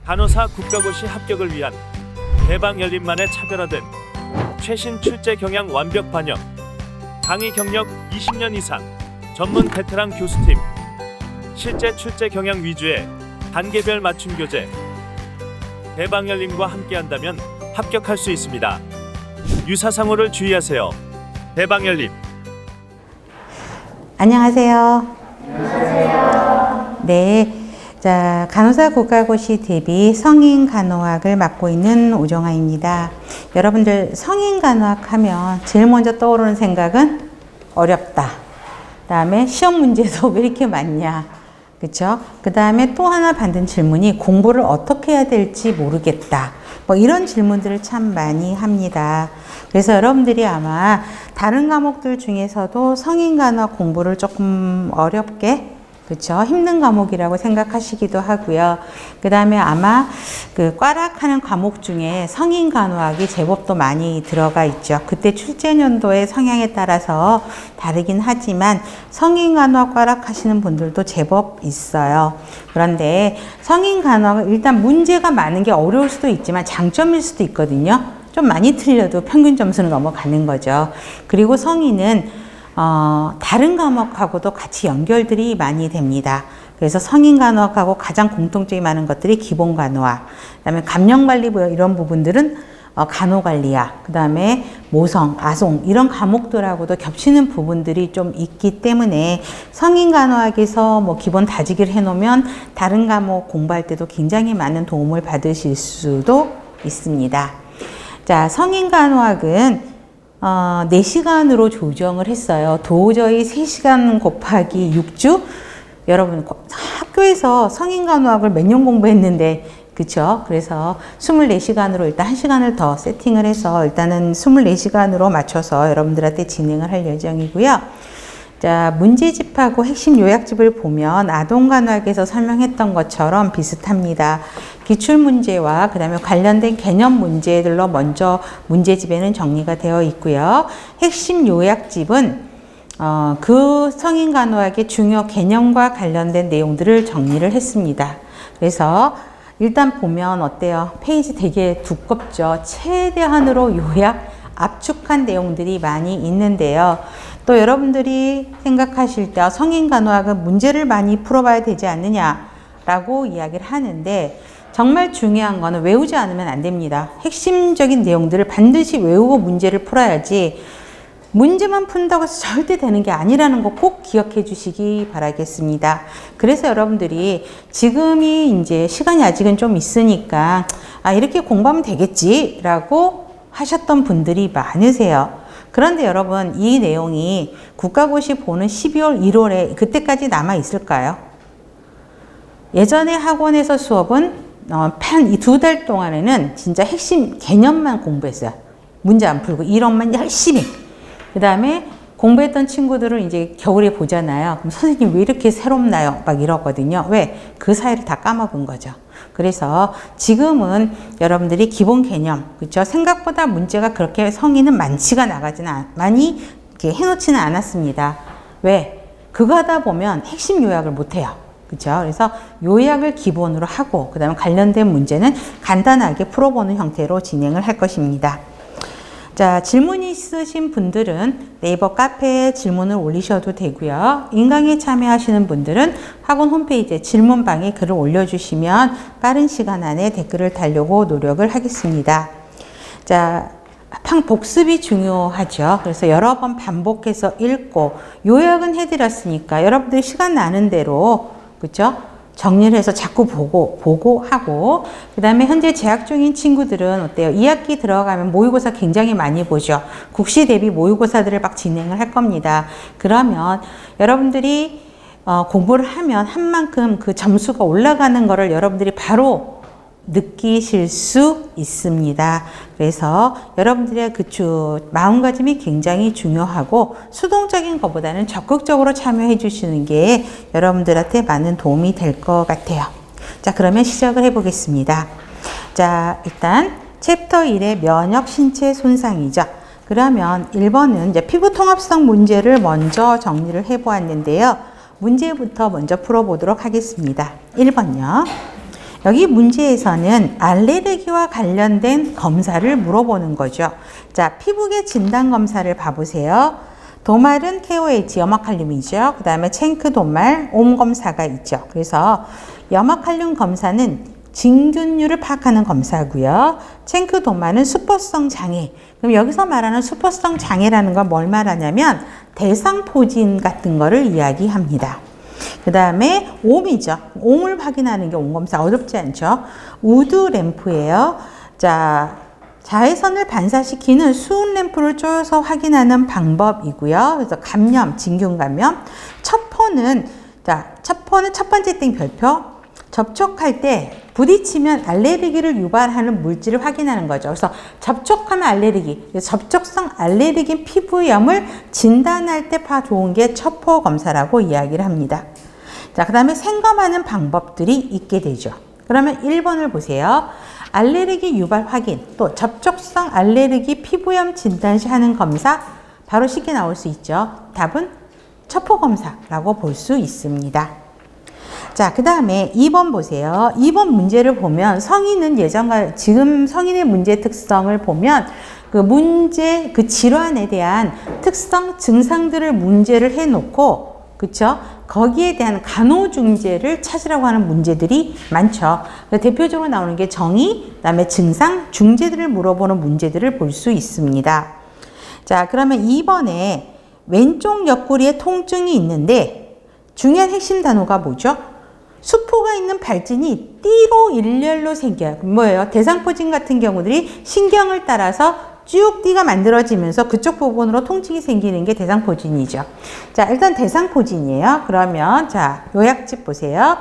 간호사 국가고시 합격을 위한 대방열림만의 차별화된 최신 출제 경향 완벽 반영, 강의 경력 20년 이상 전문 베테랑 교수팀, 실제 출제 경향 위주의 단계별 맞춤 교재. 대방열림과 함께한다면 합격할 수 있습니다. 유사상호를 주의하세요. 대방열림. 안녕하세요. 네. 자, 간호사 국가고시 대비 성인 간호학을 맡고 있는 오정아입니다. 여러분들 성인 간호학 하면 제일 먼저 떠오르는 생각은 어렵다. 그다음에 시험 문제도 왜 이렇게 많냐. 그쵸? 그 다음에 또 하나 받는 질문이 공부를 어떻게 해야 될지 모르겠다. 뭐 이런 질문들을 참 많이 합니다. 그래서 여러분들이 아마 다른 과목들 중에서도 성인 간호학 공부를 조금 어렵게, 그렇죠? 힘든 과목이라고 생각하시기도 하고요. 그 다음에 아마 그 꽈락하는 과목 중에 성인 간호학이 제법 또 많이 들어가 있죠. 그때 출제 연도의 성향에 따라서 다르긴 하지만 성인 간호학 꽈락하시는 분들도 제법 있어요. 그런데 성인 간호학은 일단 문제가 많은 게 어려울 수도 있지만 장점일 수도 있거든요. 좀 많이 틀려도 평균 점수는 넘어가는 거죠. 그리고 성인은 다른 과목하고도 같이 연결들이 많이 됩니다. 그래서 성인 간호학하고 가장 공통점이 많은 것들이 기본 간호학, 그 다음에 감염관리 이런 부분들은 간호관리학, 그 다음에 모성, 아송 이런 과목들하고도 겹치는 부분들이 좀 있기 때문에 성인 간호학에서 뭐 기본 다지기를 해놓으면 다른 과목 공부할 때도 굉장히 많은 도움을 받으실 수도 있습니다. 자, 성인 간호학은 4시간으로 조정을 했어요. 도저히 3시간 곱하기 6주? 여러분, 학교에서 성인 간호학을 몇 년 공부했는데, 그쵸? 그래서 24시간으로 일단 1시간을 더 세팅을 해서 일단은 24시간으로 맞춰서 여러분들한테 진행을 할 예정이고요. 자, 문제집하고 핵심 요약집을 보면 아동간호학에서 설명했던 것처럼 비슷합니다. 기출문제와 그 다음에 관련된 개념 문제들로 먼저 문제집에는 정리가 되어 있고요. 핵심 요약집은 그 성인간호학의 중요 개념과 관련된 내용들을 정리를 했습니다. 그래서 일단 보면 어때요? 페이지 되게 두껍죠? 최대한으로 요약, 압축한 내용들이 많이 있는데요. 또 여러분들이 생각하실 때 성인 간호학은 문제를 많이 풀어봐야 되지 않느냐라고 이야기를 하는데 정말 중요한 거는 외우지 않으면 안 됩니다. 핵심적인 내용들을 반드시 외우고 문제를 풀어야지 문제만 푼다고 해서 절대 되는 게 아니라는 거 꼭 기억해 주시기 바라겠습니다. 그래서 여러분들이 지금이 이제 시간이 아직은 좀 있으니까 이렇게 공부하면 되겠지라고 하셨던 분들이 많으세요. 그런데 여러분 이 내용이 국가고시 보는 12월, 1월에 그때까지 남아 있을까요? 예전에 학원에서 수업은 이 2달 동안에는 진짜 핵심 개념만 공부했어요. 문제 안 풀고 이론만 열심히. 그 다음에 공부했던 친구들은 이제 겨울에 보잖아요. 그럼 선생님 왜 이렇게 새롭나요? 막 이러거든요. 왜? 그 사이를 다 까먹은 거죠. 그래서 지금은 여러분들이 기본 개념, 그렇죠? 생각보다 문제가 그렇게 성인은 많이 이렇게 해놓지는 않았습니다. 왜? 그거 하다 보면 핵심 요약을 못 해요. 그렇죠? 그래서 요약을 기본으로 하고 그 다음에 관련된 문제는 간단하게 풀어보는 형태로 진행을 할 것입니다. 자, 질문 있으신 분들은 네이버 카페에 질문을 올리셔도 되고요. 인강에 참여하시는 분들은 학원 홈페이지에 질문방에 글을 올려주시면 빠른 시간 안에 댓글을 달려고 노력을 하겠습니다. 자, 복습이 중요하죠. 그래서 여러 번 반복해서 읽고 요약은 해드렸으니까 여러분들이 시간 나는 대로, 그렇죠? 정리를 해서 자꾸 보고 하고, 그 다음에 현재 재학 중인 친구들은 어때요? 2학기 들어가면 모의고사 굉장히 많이 보죠. 국시 대비 모의고사들을 막 진행을 할 겁니다. 그러면 여러분들이 공부를 하면 한 만큼 그 점수가 올라가는 거를 여러분들이 바로 느끼실 수 있습니다. 그래서 여러분들의 마음가짐이 굉장히 중요하고 수동적인 것보다는 적극적으로 참여해 주시는 게 여러분들한테 많은 도움이 될 것 같아요. 자, 그러면 시작을 해 보겠습니다. 자, 일단 챕터 1의 면역 신체 손상이죠. 그러면 1번은 이제 피부 통합성 문제를 먼저 정리를 해 보았는데요. 문제부터 먼저 풀어보도록 하겠습니다. 1번요. 여기 문제에서는 알레르기와 관련된 검사를 물어보는 거죠. 자, 피부계 진단 검사를 봐보세요. 도말은 KOH, 염화칼륨이죠. 그 다음에 챙크 도말, 옴 검사가 있죠. 그래서 염화칼륨 검사는 진균율을 파악하는 검사고요. 챙크 도말은 수포성 장애. 그럼 여기서 말하는 수포성 장애라는 건 뭘 말하냐면 대상포진 같은 거를 이야기합니다. 그 다음에 옴이죠. 옴을 확인하는 게 옴 검사 어렵지 않죠. 우드 램프예요. 자, 자외선을 반사시키는 수은 램프를 쪼여서 확인하는 방법이고요. 그래서 감염, 진균 감염. 첩포는 첫 번째 땡 별표. 접촉할 때 부딪히면 알레르기를 유발하는 물질을 확인하는 거죠. 그래서 접촉하면 알레르기, 접촉성 알레르기 피부염을 진단할 때 좋은 게 첩포 검사라고 이야기를 합니다. 자, 그 다음에 생검하는 방법들이 있게 되죠. 그러면 1번을 보세요. 알레르기 유발 확인, 또 접촉성 알레르기 피부염 진단 시 하는 검사, 바로 쉽게 나올 수 있죠. 답은 첩포 검사라고 볼 수 있습니다. 자, 그 다음에 2번 보세요. 2번 문제를 보면 성인은 예전과 지금 성인의 문제 특성을 보면 그 문제, 그 질환에 대한 특성, 증상들을 문제를 해놓고, 그쵸? 거기에 대한 간호중재를 찾으라고 하는 문제들이 많죠. 대표적으로 나오는 게 정의, 그 다음에 증상, 중재들을 물어보는 문제들을 볼 수 있습니다. 자, 그러면 2번에 왼쪽 옆구리에 통증이 있는데 중요한 핵심 단어가 뭐죠? 수포가 있는 발진이 띠로 일렬로 생겨요. 뭐예요? 대상포진 같은 경우들이 신경을 따라서 쭉 띠가 만들어지면서 그쪽 부분으로 통증이 생기는 게 대상포진이죠. 자, 일단 대상포진이에요. 그러면 자, 요약집 보세요.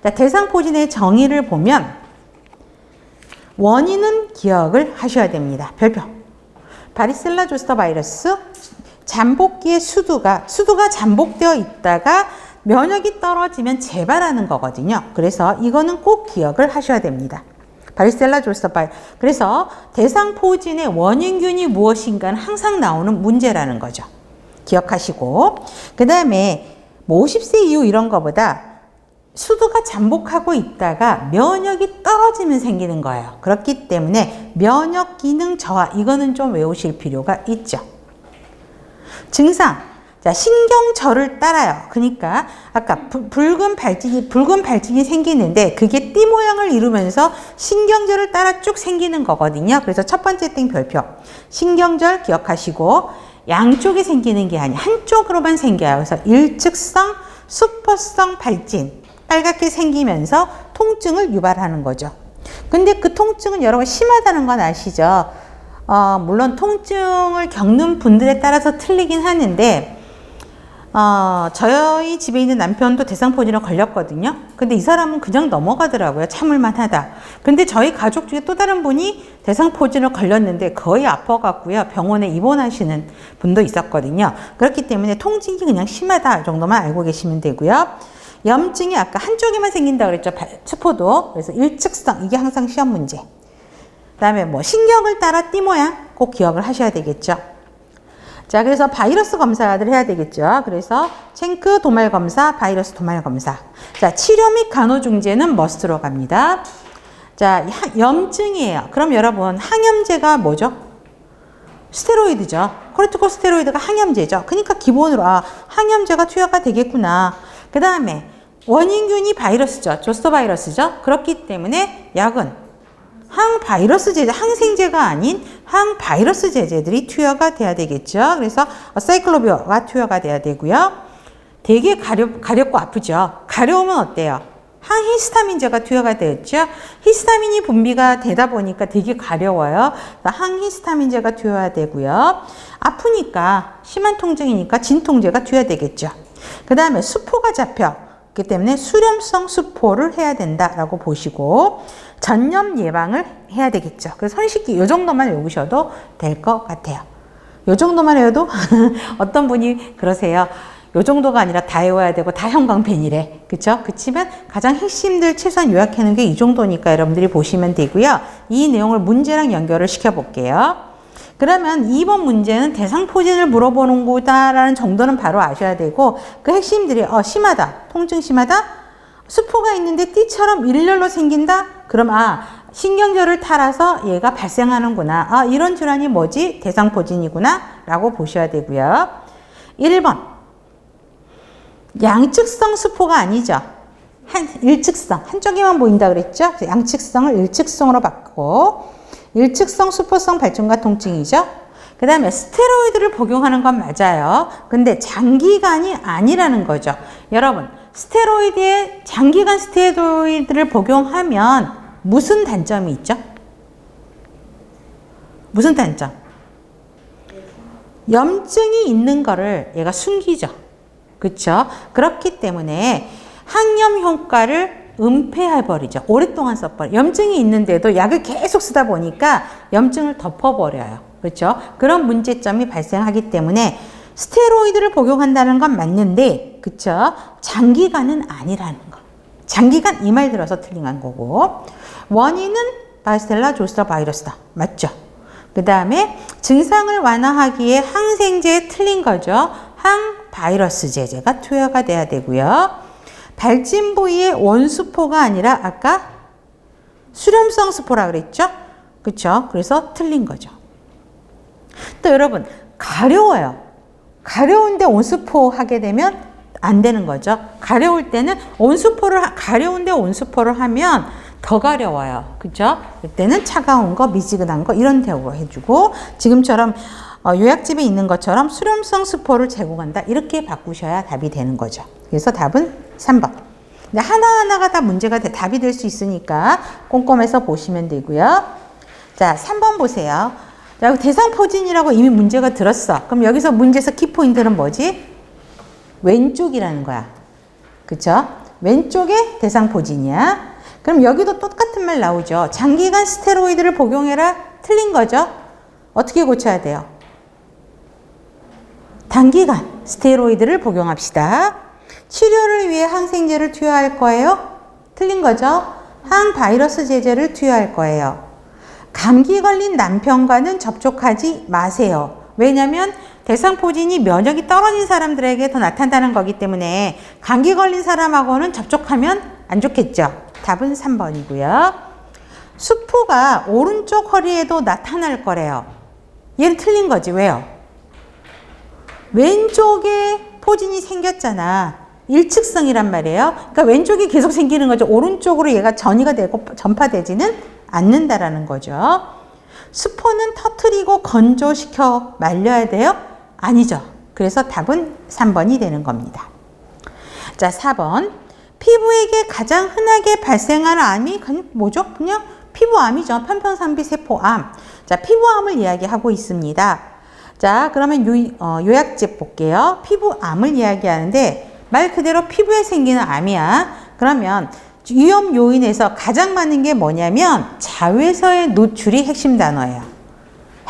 자, 대상포진의 정의를 보면 원인은 기억을 하셔야 됩니다. 별표. 바리셀라 조스터 바이러스 잠복기의 수두가 잠복되어 있다가 면역이 떨어지면 재발하는 거거든요. 그래서 이거는 꼭 기억을 하셔야 됩니다. 바리셀라 조스터 바이러스. 그래서 대상포진의 원인균이 무엇인가는 항상 나오는 문제라는 거죠. 기억하시고, 그 다음에 뭐 50세 이후 이런 거보다 수두가 잠복하고 있다가 면역이 떨어지면 생기는 거예요. 그렇기 때문에 면역 기능 저하, 이거는 좀 외우실 필요가 있죠. 증상. 자, 신경절을 따라요. 그러니까 아까 붉은 발진이 생기는데 그게 띠 모양을 이루면서 신경절을 따라 쭉 생기는 거거든요. 그래서 첫 번째 땡 별표. 신경절 기억하시고 양쪽에 생기는 게 아니라 한쪽으로만 생겨요. 그래서 일측성, 수포성 발진. 빨갛게 생기면서 통증을 유발하는 거죠. 근데 그 통증은 여러분 심하다는 건 아시죠? 물론 통증을 겪는 분들에 따라서 틀리긴 하는데 저희 집에 있는 남편도 대상포진에 걸렸거든요. 근데 이 사람은 그냥 넘어가더라고요. 참을만 하다. 근데 저희 가족 중에 또 다른 분이 대상포진에 걸렸는데 거의 아파갖고요. 병원에 입원하시는 분도 있었거든요. 그렇기 때문에 통증이 그냥 심하다 정도만 알고 계시면 되고요. 염증이 아까 한쪽에만 생긴다고 그랬죠. 수포도. 그래서 일측성, 이게 항상 시험 문제. 그 다음에 뭐 신경을 따라 띠 모양 꼭 기억을 하셔야 되겠죠. 자, 그래서 바이러스 검사를 해야 되겠죠. 그래서 챙크 도말 검사, 바이러스 도말 검사. 자, 치료 및 간호 중재는 머스트로 갑니다. 자, 염증이에요. 그럼 여러분, 항염제가 뭐죠? 스테로이드죠. 코르티코스테로이드가 항염제죠. 그러니까 기본으로 항염제가 투여가 되겠구나. 그 다음에 원인균이 바이러스죠. 조스터 바이러스죠. 그렇기 때문에 약은 항바이러스 제제, 항생제가 아닌 항바이러스 제제들이 투여가 돼야 되겠죠. 그래서 사이클로비어가 투여가 돼야 되고요. 되게 가렵고 아프죠. 가려우면 어때요? 항히스타민제가 투여가 되었죠. 히스타민이 분비가 되다 보니까 되게 가려워요. 항히스타민제가 투여가 되고요. 아프니까 심한 통증이니까 진통제가 투여되겠죠. 그 다음에 수포가 잡혀. 그렇기 때문에 수렴성 수포를 해야 된다라고 보시고 전염 예방을 해야 되겠죠. 그래서 손 씻기 이 정도만 외우셔도 될 것 같아요. 이 정도만 외워도 어떤 분이 그러세요. 이 정도가 아니라 다 외워야 되고 다 형광펜이래. 그쵸? 그치만 가장 핵심들 최소한 요약하는 게 이 정도니까 여러분들이 보시면 되고요. 이 내용을 문제랑 연결을 시켜볼게요. 그러면 2번 문제는 대상포진을 물어보는 거다라는 정도는 바로 아셔야 되고 그 핵심들이 심하다. 통증 심하다? 수포가 있는데 띠처럼 일렬로 생긴다? 그럼 신경절을 따라서 얘가 발생하는구나. 이런 질환이 뭐지? 대상포진이구나 라고 보셔야 되고요. 1번 양측성 수포가 아니죠. 일측성, 한쪽에만 보인다 그랬죠? 양측성을 일측성으로 바꾸고 일측성 수포성 발전과 통증이죠. 그 다음에 스테로이드를 복용하는 건 맞아요. 근데 장기간이 아니라는 거죠. 여러분, 장기간 스테로이드를 복용하면 무슨 단점이 있죠? 무슨 단점? 염증이 있는 거를 얘가 숨기죠. 그쵸? 그렇기 때문에 항염 효과를 은폐해버리죠. 오랫동안 써버려. 염증이 있는데도 약을 계속 쓰다 보니까 염증을 덮어버려요. 그렇죠? 그런 문제점이 발생하기 때문에 스테로이드를 복용한다는 건 맞는데, 그쵸? 장기간은 아니라는 거. 장기간 이 말 들어서 틀린 거고, 원인은 바르셀라 조스터 바이러스다. 맞죠? 그 다음에 증상을 완화하기에 항생제에 틀린 거죠. 항바이러스 제제가 투여가 돼야 되고요. 발진 부위의 원수포가 아니라 아까 수렴성 수포라 그랬죠? 그쵸? 그래서 틀린 거죠. 또 여러분, 가려워요. 가려운데 온수포 하게 되면 안 되는 거죠. 가려울 때는 가려운데 온수포를 하면 더 가려워요. 그죠? 그때는 차가운 거, 미지근한 거 이런 대우로 해주고, 지금처럼 요약집에 있는 것처럼 수렴성 수포를 제공한다. 이렇게 바꾸셔야 답이 되는 거죠. 그래서 답은 3번. 근데 하나하나가 다 문제가 답이 될 수 있으니까 꼼꼼해서 보시면 되고요. 자, 3번 보세요. 자, 대상포진이라고 이미 문제가 들었어. 그럼 여기서 문제에서 키포인트는 뭐지? 왼쪽이라는 거야. 그쵸? 왼쪽에 대상포진이야. 그럼 여기도 똑같은 말 나오죠. 장기간 스테로이드를 복용해라. 틀린 거죠? 어떻게 고쳐야 돼요? 단기간 스테로이드를 복용합시다. 치료를 위해 항생제를 투여할 거예요? 틀린 거죠? 항바이러스 제제를 투여할 거예요. 감기 걸린 남편과는 접촉하지 마세요. 왜냐하면 대상포진이 면역이 떨어진 사람들에게 더 나타난다는 거기 때문에 감기 걸린 사람하고는 접촉하면 안 좋겠죠. 답은 3번이고요. 수포가 오른쪽 허리에도 나타날 거래요. 얘는 틀린 거지. 왜요? 왼쪽에 포진이 생겼잖아. 일측성이란 말이에요. 그러니까 왼쪽이 계속 생기는 거죠. 오른쪽으로 얘가 전이가 되고 전파되지는 않는다라는 거죠. 수포는 터트리고 건조시켜 말려야 돼요? 아니죠. 그래서 답은 3번이 되는 겁니다. 자, 4번. 피부에게 가장 흔하게 발생하는 암이 뭐죠? 그냥 피부암이죠. 편편산비세포암. 자, 피부암을 이야기하고 있습니다. 자, 그러면 요약집 볼게요. 피부암을 이야기하는데 말 그대로 피부에 생기는 암이야. 그러면 위험 요인에서 가장 많은 게 뭐냐면 자외선의 노출이 핵심 단어예요.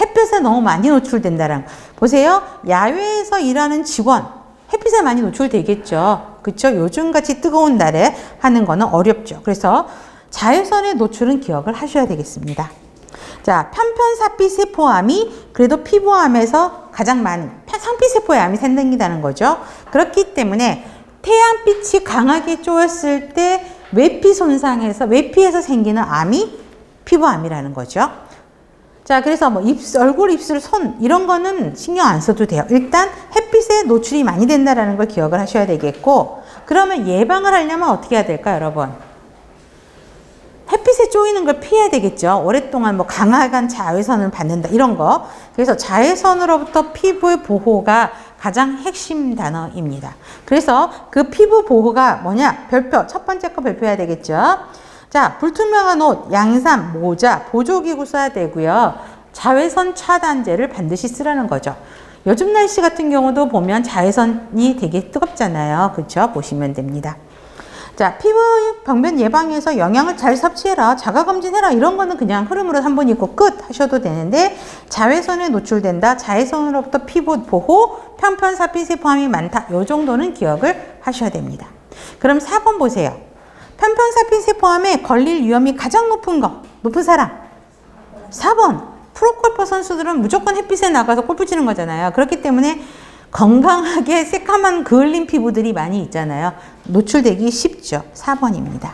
햇볕에 너무 많이 노출된다는 거. 보세요. 야외에서 일하는 직원 햇빛에 많이 노출되겠죠. 그렇죠? 요즘같이 뜨거운 날에 하는 거는 어렵죠. 그래서 자외선의 노출은 기억을 하셔야 되겠습니다. 자, 편편사피세포암이 그래도 피부암에서 가장 많은 상피세포의 암이 생긴다는 거죠. 그렇기 때문에 태양빛이 강하게 쪼였을 때 외피에서 생기는 암이 피부암이라는 거죠. 자, 그래서 뭐 얼굴, 입술, 손 이런 거는 신경 안 써도 돼요. 일단 햇빛에 노출이 많이 된다는 걸 기억을 하셔야 되겠고, 그러면 예방을 하려면 어떻게 해야 될까요, 여러분? 햇빛에 쪼이는 걸 피해야 되겠죠. 오랫동안 뭐 강한 자외선을 받는다 이런 거. 그래서 자외선으로부터 피부의 보호가 가장 핵심 단어입니다. 그래서 그 피부 보호가 뭐냐? 별표. 첫 번째 거 별표해야 되겠죠. 자, 불투명한 옷, 양산, 모자, 보조기구 써야 되고요. 자외선 차단제를 반드시 쓰라는 거죠. 요즘 날씨 같은 경우도 보면 자외선이 되게 뜨겁잖아요. 그렇죠? 보시면 됩니다. 자, 피부 병변 예방에서 영양을 잘 섭취해라, 자가검진해라 이런 거는 그냥 흐름으로 한 번 읽고 끝 하셔도 되는데, 자외선에 노출된다, 자외선으로부터 피부 보호, 편편사피세포암이 많다 요 정도는 기억을 하셔야 됩니다. 그럼 4번 보세요. 편편사피세포암에 걸릴 위험이 가장 높은 사람 4번. 프로골퍼 선수들은 무조건 햇빛에 나가서 골프 치는 거잖아요. 그렇기 때문에 건강하게 새까만 그을린 피부들이 많이 있잖아요. 노출되기 쉽죠. 4번입니다.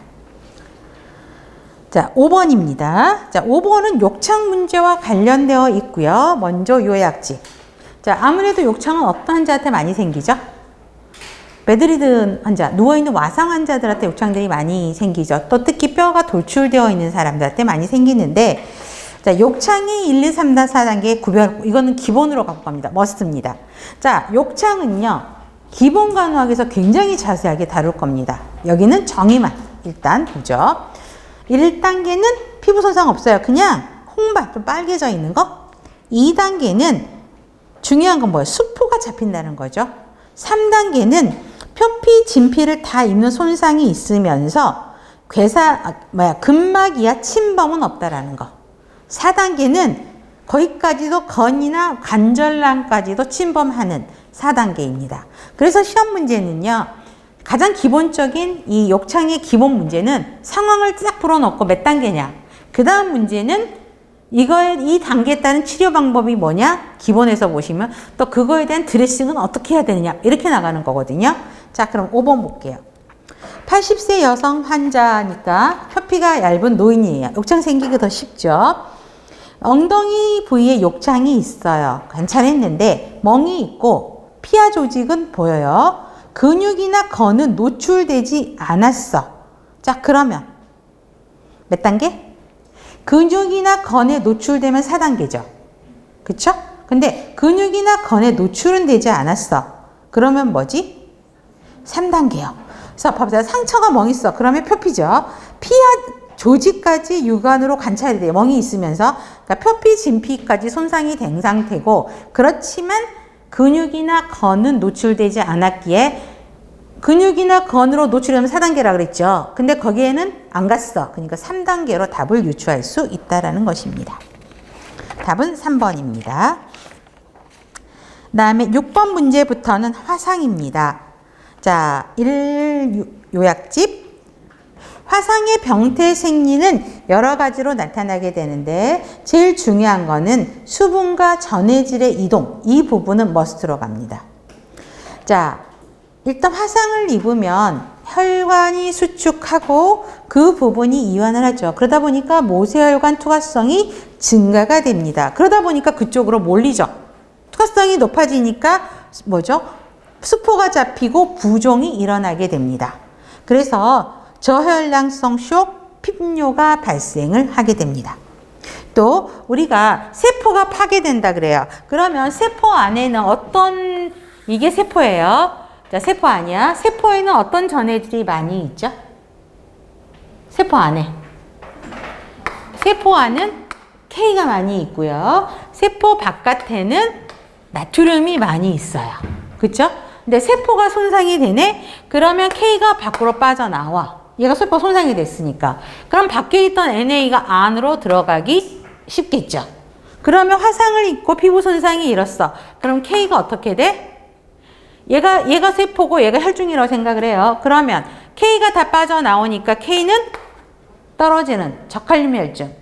자, 5번입니다. 자, 5번은 욕창 문제와 관련되어 있고요. 먼저 요약지. 자, 아무래도 욕창은 어떤 환자한테 많이 생기죠? 베드리든 환자, 누워있는 와상 환자들한테 욕창들이 많이 생기죠. 또 특히 뼈가 돌출되어 있는 사람들한테 많이 생기는데, 자, 욕창이 1, 2, 3, 4단계 구별, 이거는 기본으로 갖고 갑니다. 머스트입니다. 자, 욕창은요, 기본 간호학에서 굉장히 자세하게 다룰 겁니다. 여기는 정의만 일단 보죠. 1단계는 피부 손상 없어요. 그냥 홍발, 좀 빨개져 있는 거. 2단계는 중요한 건 뭐예요? 수포가 잡힌다는 거죠. 3단계는 표피, 진피를 다 입는 손상이 있으면서 근막 이하 침범은 없다라는 거. 4단계는 거기까지도 건이나 관절낭까지도 침범하는 4단계입니다. 그래서 시험 문제는요, 가장 기본적인 이 욕창의 기본 문제는 상황을 딱 풀어놓고 몇 단계냐. 그 다음 문제는 이 단계에 따른 치료 방법이 뭐냐. 기본에서 보시면 또 그거에 대한 드레싱은 어떻게 해야 되느냐. 이렇게 나가는 거거든요. 자, 그럼 5번 볼게요. 80세 여성 환자니까 표피가 얇은 노인이에요. 욕창 생기기 더 쉽죠. 엉덩이 부위에 욕창이 있어요. 관찰했는데 멍이 있고 피하 조직은 보여요. 근육이나 건은 노출되지 않았어. 자, 그러면 몇 단계? 근육이나 건에 노출되면 4단계죠. 그쵸? 근데 근육이나 건에 노출은 되지 않았어. 그러면 뭐지? 3단계요. 그래서 봐보세요. 상처가 멍 있어. 그러면 표피죠. 피하 조직까지 육안으로 관찰이 돼요. 멍이 있으면서. 그러니까 표피, 진피까지 손상이 된 상태고, 그렇지만 근육이나 건은 노출되지 않았기에 근육이나 건으로 노출되면 4단계라 그랬죠. 근데 거기에는 안 갔어. 그러니까 3단계로 답을 유추할 수 있다라는 것입니다. 답은 3번입니다. 그 다음에 6번 문제부터는 화상입니다. 자, 1 요약집. 화상의 병태 생리는 여러 가지로 나타나게 되는데 제일 중요한 거는 수분과 전해질의 이동, 이 부분은 머스트로 갑니다. 자, 일단 화상을 입으면 혈관이 수축하고 그 부분이 이완을 하죠. 그러다 보니까 모세혈관 투과성이 증가가 됩니다. 그러다 보니까 그쪽으로 몰리죠. 투과성이 높아지니까 뭐죠? 수포가 잡히고 부종이 일어나게 됩니다. 그래서 저혈량성 쇼크, 핍뇨가 발생을 하게 됩니다. 또 우리가 세포가 파괴된다 그래요. 그러면 세포 안에는 이게 세포예요. 자, 세포 아니야. 세포에는 어떤 전해질이 많이 있죠? 세포 안에. 세포 안은 K가 많이 있고요. 세포 바깥에는 나트륨이 많이 있어요. 그쵸? 근데 세포가 손상이 되네? 그러면 K가 밖으로 빠져나와. 얘가 세포 손상이 됐으니까. 그럼 밖에 있던 NA가 안으로 들어가기 쉽겠죠. 그러면 화상을 입고 피부 손상이 일었어. 그럼 K가 어떻게 돼? 얘가 세포고 얘가 혈중이라고 생각을 해요. 그러면 K가 다 빠져나오니까 K는 떨어지는 저칼륨 혈중.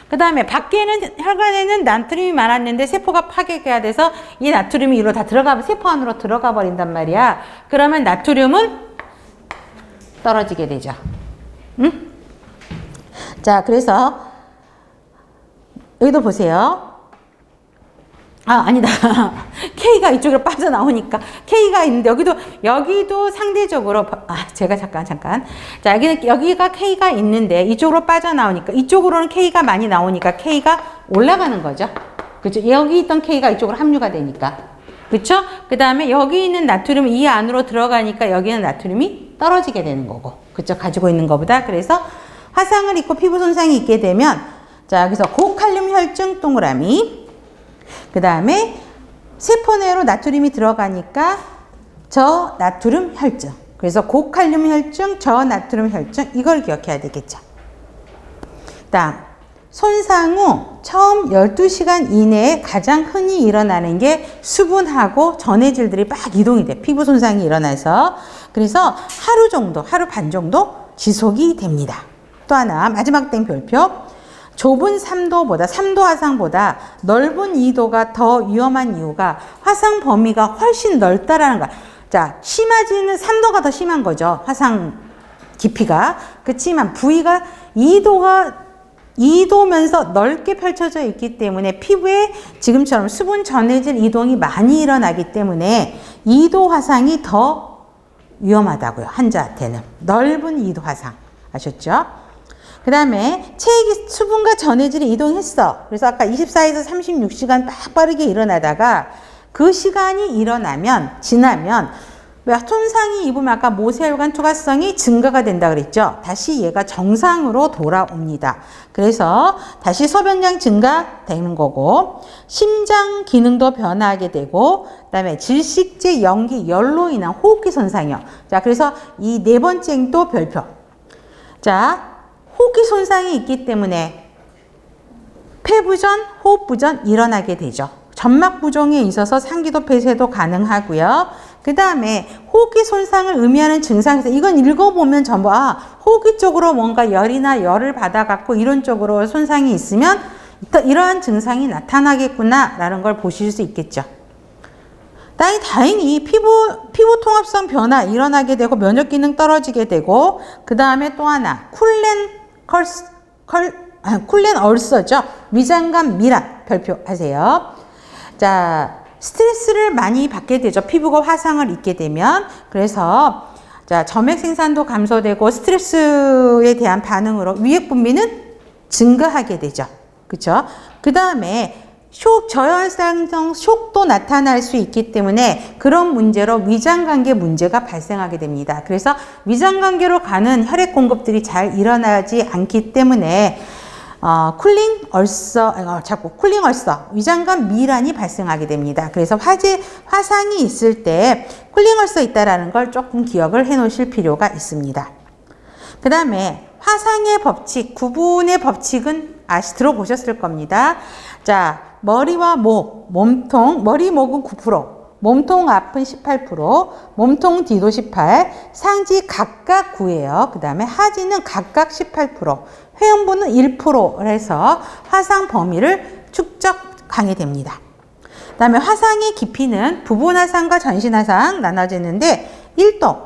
그 다음에 밖에는 혈관에는 나트륨이 많았는데 세포가 파괴가 돼서 이 나트륨이 이리로 다 들어가면 세포 안으로 들어가 버린단 말이야. 그러면 나트륨은 떨어지게 되죠. 응? 자, 그래서 여기도 보세요. 아니다. K가 이쪽으로 빠져나오니까 K가 있는데 여기도 상대적으로 제가 잠깐. 자, 여기가 K가 있는데 이쪽으로 빠져나오니까 이쪽으로는 K가 많이 나오니까 K가 올라가는 거죠. 그렇죠? 여기 있던 K가 이쪽으로 합류가 되니까. 그렇죠? 그다음에 여기 있는 나트륨이 이 안으로 들어가니까 여기는 나트륨이 떨어지게 되는 거고. 그렇죠? 가지고 있는 것보다. 그래서 화상을 입고 피부 손상이 있게 되면 자, 여기서 고칼륨 혈중 동그라미. 그 다음에 세포 내로 나트륨이 들어가니까 저나트륨 혈증. 그래서 고칼륨 혈증, 저나트륨 혈증, 이걸 기억해야 되겠죠. 다음, 손상 후 처음 12시간 이내에 가장 흔히 일어나는 게 수분하고 전해질들이 막 이동이 돼. 피부 손상이 일어나서. 그래서 하루 반 정도 지속이 됩니다. 또 하나, 마지막 땡 별표. 좁은 3도 화상보다 넓은 2도가 더 위험한 이유가 화상 범위가 훨씬 넓다라는 거야. 자, 심하지는 3도가 더 심한 거죠. 화상 깊이가. 그렇지만 부위가 2도면서 넓게 펼쳐져 있기 때문에 피부에 지금처럼 수분 전해질 이동이 많이 일어나기 때문에 2도 화상이 더 위험하다고요. 환자한테는. 넓은 2도 화상. 아셨죠? 그 다음에 체액이 수분과 전해질이 이동했어. 그래서 아까 24에서 36시간 빠르게 일어나다가 그 시간이 지나면 손상이 입으면 아까 모세혈관 투과성이 증가가 된다 그랬죠. 다시 얘가 정상으로 돌아옵니다. 그래서 다시 소변량 증가되는 거고 심장 기능도 변화하게 되고 그다음에 질식제, 연기, 열로 인한 호흡기 손상이요. 자, 그래서 이 네 번째 또 별표. 자, 호흡기 손상이 있기 때문에 폐부전, 호흡부전 일어나게 되죠. 점막 부종에 있어서 상기도 폐쇄도 가능하고요. 그 다음에 호흡기 손상을 의미하는 증상에서 이건 읽어보면 전부 호흡기 쪽으로 뭔가 열을 받아갖고 이런 쪽으로 손상이 있으면 이러한 증상이 나타나겠구나 라는 걸 보실 수 있겠죠. 다행히 피부 통합성 변화 일어나게 되고 면역 기능 떨어지게 되고 그 다음에 또 하나 쿨렌 얼서죠. 위장관 미란 별표하세요. 자, 스트레스를 많이 받게 되죠. 피부가 화상을 입게 되면. 그래서 자, 점액 생산도 감소되고 스트레스에 대한 반응으로 위액 분비는 증가하게 되죠. 그렇죠? 그 다음에 저혈당성 쇼크도 나타날 수 있기 때문에 그런 문제로 위장관계 문제가 발생하게 됩니다. 그래서 위장관계로 가는 혈액 공급들이 잘 일어나지 않기 때문에 쿨링 얼서, 위장관 미란이 발생하게 됩니다. 그래서 화상이 있을 때 쿨링 얼서 있다라는 걸 조금 기억을 해 놓으실 필요가 있습니다. 그 다음에 화상의 법칙, 구분의 법칙은 들어보셨을 겁니다. 자, 머리와 몸통, 머리, 목은 9%, 몸통 앞은 18%, 몸통 뒤도 18%, 상지 각각 9예요. 그 다음에 하지는 각각 18%, 회음부는 1%를 해서 화상 범위를 축적하게 됩니다. 그 다음에 화상의 깊이는 부분 화상과 전신 화상 나눠지는데 1도.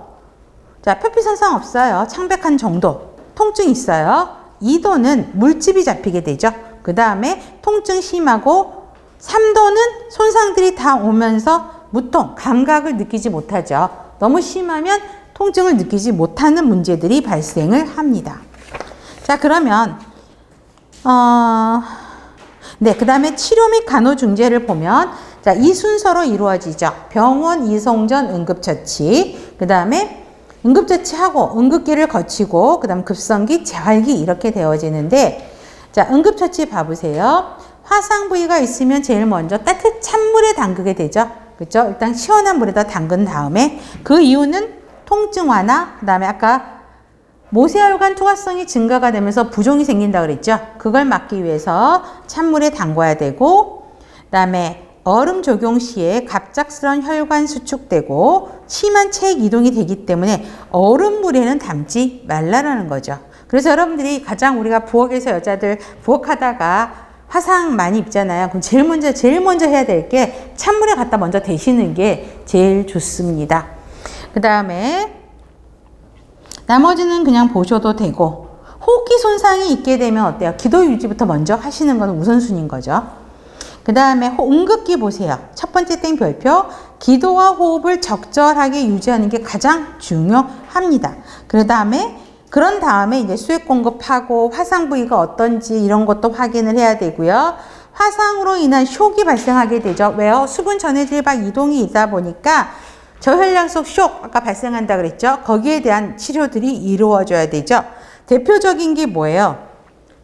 자, 표피 손상 없어요. 창백한 정도. 통증 있어요. 2도는 물집이 잡히게 되죠. 그 다음에 통증 심하고 3도는 손상들이 다 오면서 무통, 감각을 느끼지 못하죠. 너무 심하면 통증을 느끼지 못하는 문제들이 발생을 합니다. 자, 그러면 그 다음에 치료 및 간호중재를 보면 자, 이 순서로 이루어지죠. 병원 이송 전 응급처치, 그 다음에 응급처치하고 응급기를 거치고 그 다음 급성기, 재활기 이렇게 되어지는데 자, 응급처치 봐보세요. 화상 부위가 있으면 제일 먼저 따뜻한 물에 담그게 되죠. 그렇죠? 일단 시원한 물에다 담근 다음에 그 이유는 통증 완화, 그 다음에 아까 모세혈관 투과성이 증가가 되면서 부종이 생긴다 그랬죠. 그걸 막기 위해서 찬물에 담궈야 되고 그 다음에 얼음 적용 시에 갑작스러운 혈관 수축되고 심한 체액 이동이 되기 때문에 얼음물에는 담지 말라라는 거죠. 그래서 여러분들이 가장 우리가 부엌에서 여자들 부엌하다가 화상 많이 입잖아요. 그럼 제일 먼저 해야 될 게 찬물에 갖다 먼저 데시는 게 제일 좋습니다. 그 다음에 나머지는 그냥 보셔도 되고 호흡기 손상이 있게 되면 어때요? 기도 유지부터 먼저 하시는 건 우선순위인 거죠. 그 다음에 응급기 보세요. 첫 번째 땡별표 기도와 호흡을 적절하게 유지하는 게 가장 중요합니다. 그런 다음에 이제 수액 공급하고 화상 부위가 어떤지 이런 것도 확인을 해야 되고요. 화상으로 인한 쇼크가 발생하게 되죠. 왜요? 수분 전해질 방 이동이 있다 보니까 저혈량 속 쇼크 아까 발생한다 그랬죠. 거기에 대한 치료들이 이루어져야 되죠. 대표적인 게 뭐예요?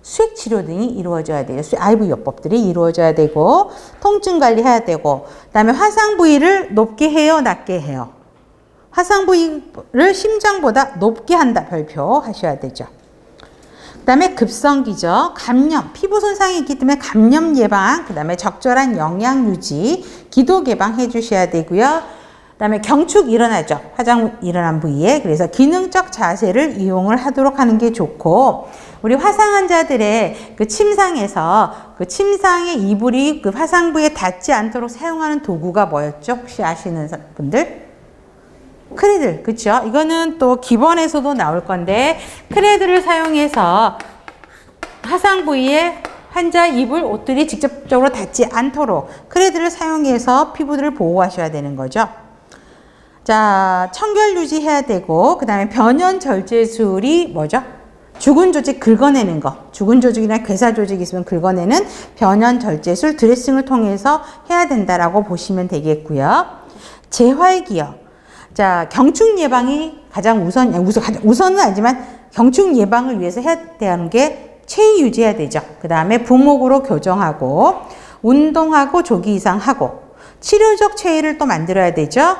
수액 치료 등이 이루어져야 돼요. IV 요법들이 이루어져야 되고 통증 관리해야 되고 그다음에 화상 부위를 높게 해요, 낮게 해요. 화상 부위를 심장보다 높게 한다 별표 하셔야 되죠. 그 다음에 급성기죠. 감염, 피부 손상이 있기 때문에 감염 예방, 그 다음에 적절한 영양 유지, 기도 개방 해주셔야 되고요. 그 다음에 경축 일어나죠. 화상 일어난 부위에. 그래서 기능적 자세를 이용을 하도록 하는 게 좋고 우리 화상 환자들의 그 침상에서 그 침상의 이불이 그 화상 부위에 닿지 않도록 사용하는 도구가 뭐였죠? 혹시 아시는 분들? 크레들, 그쵸? 이거는 또 기본에서도 나올 건데, 크레들을 사용해서 화상 부위에 환자 입을 옷들이 직접적으로 닿지 않도록 크레들을 사용해서 피부들을 보호하셔야 되는 거죠. 자, 청결 유지해야 되고, 그 다음에 변연 절제술이 뭐죠? 죽은 조직 긁어내는 거. 죽은 조직이나 괴사 조직이 있으면 긁어내는 변연 절제술 드레싱을 통해서 해야 된다라고 보시면 되겠고요. 재활기요. 자, 경축 예방이 가장 우선은 아니지만 경축 예방을 위해서 해야 되는 게 체위 유지해야 되죠. 그 다음에 부목으로 교정하고, 운동하고 조기 이상하고, 치료적 체위를 또 만들어야 되죠.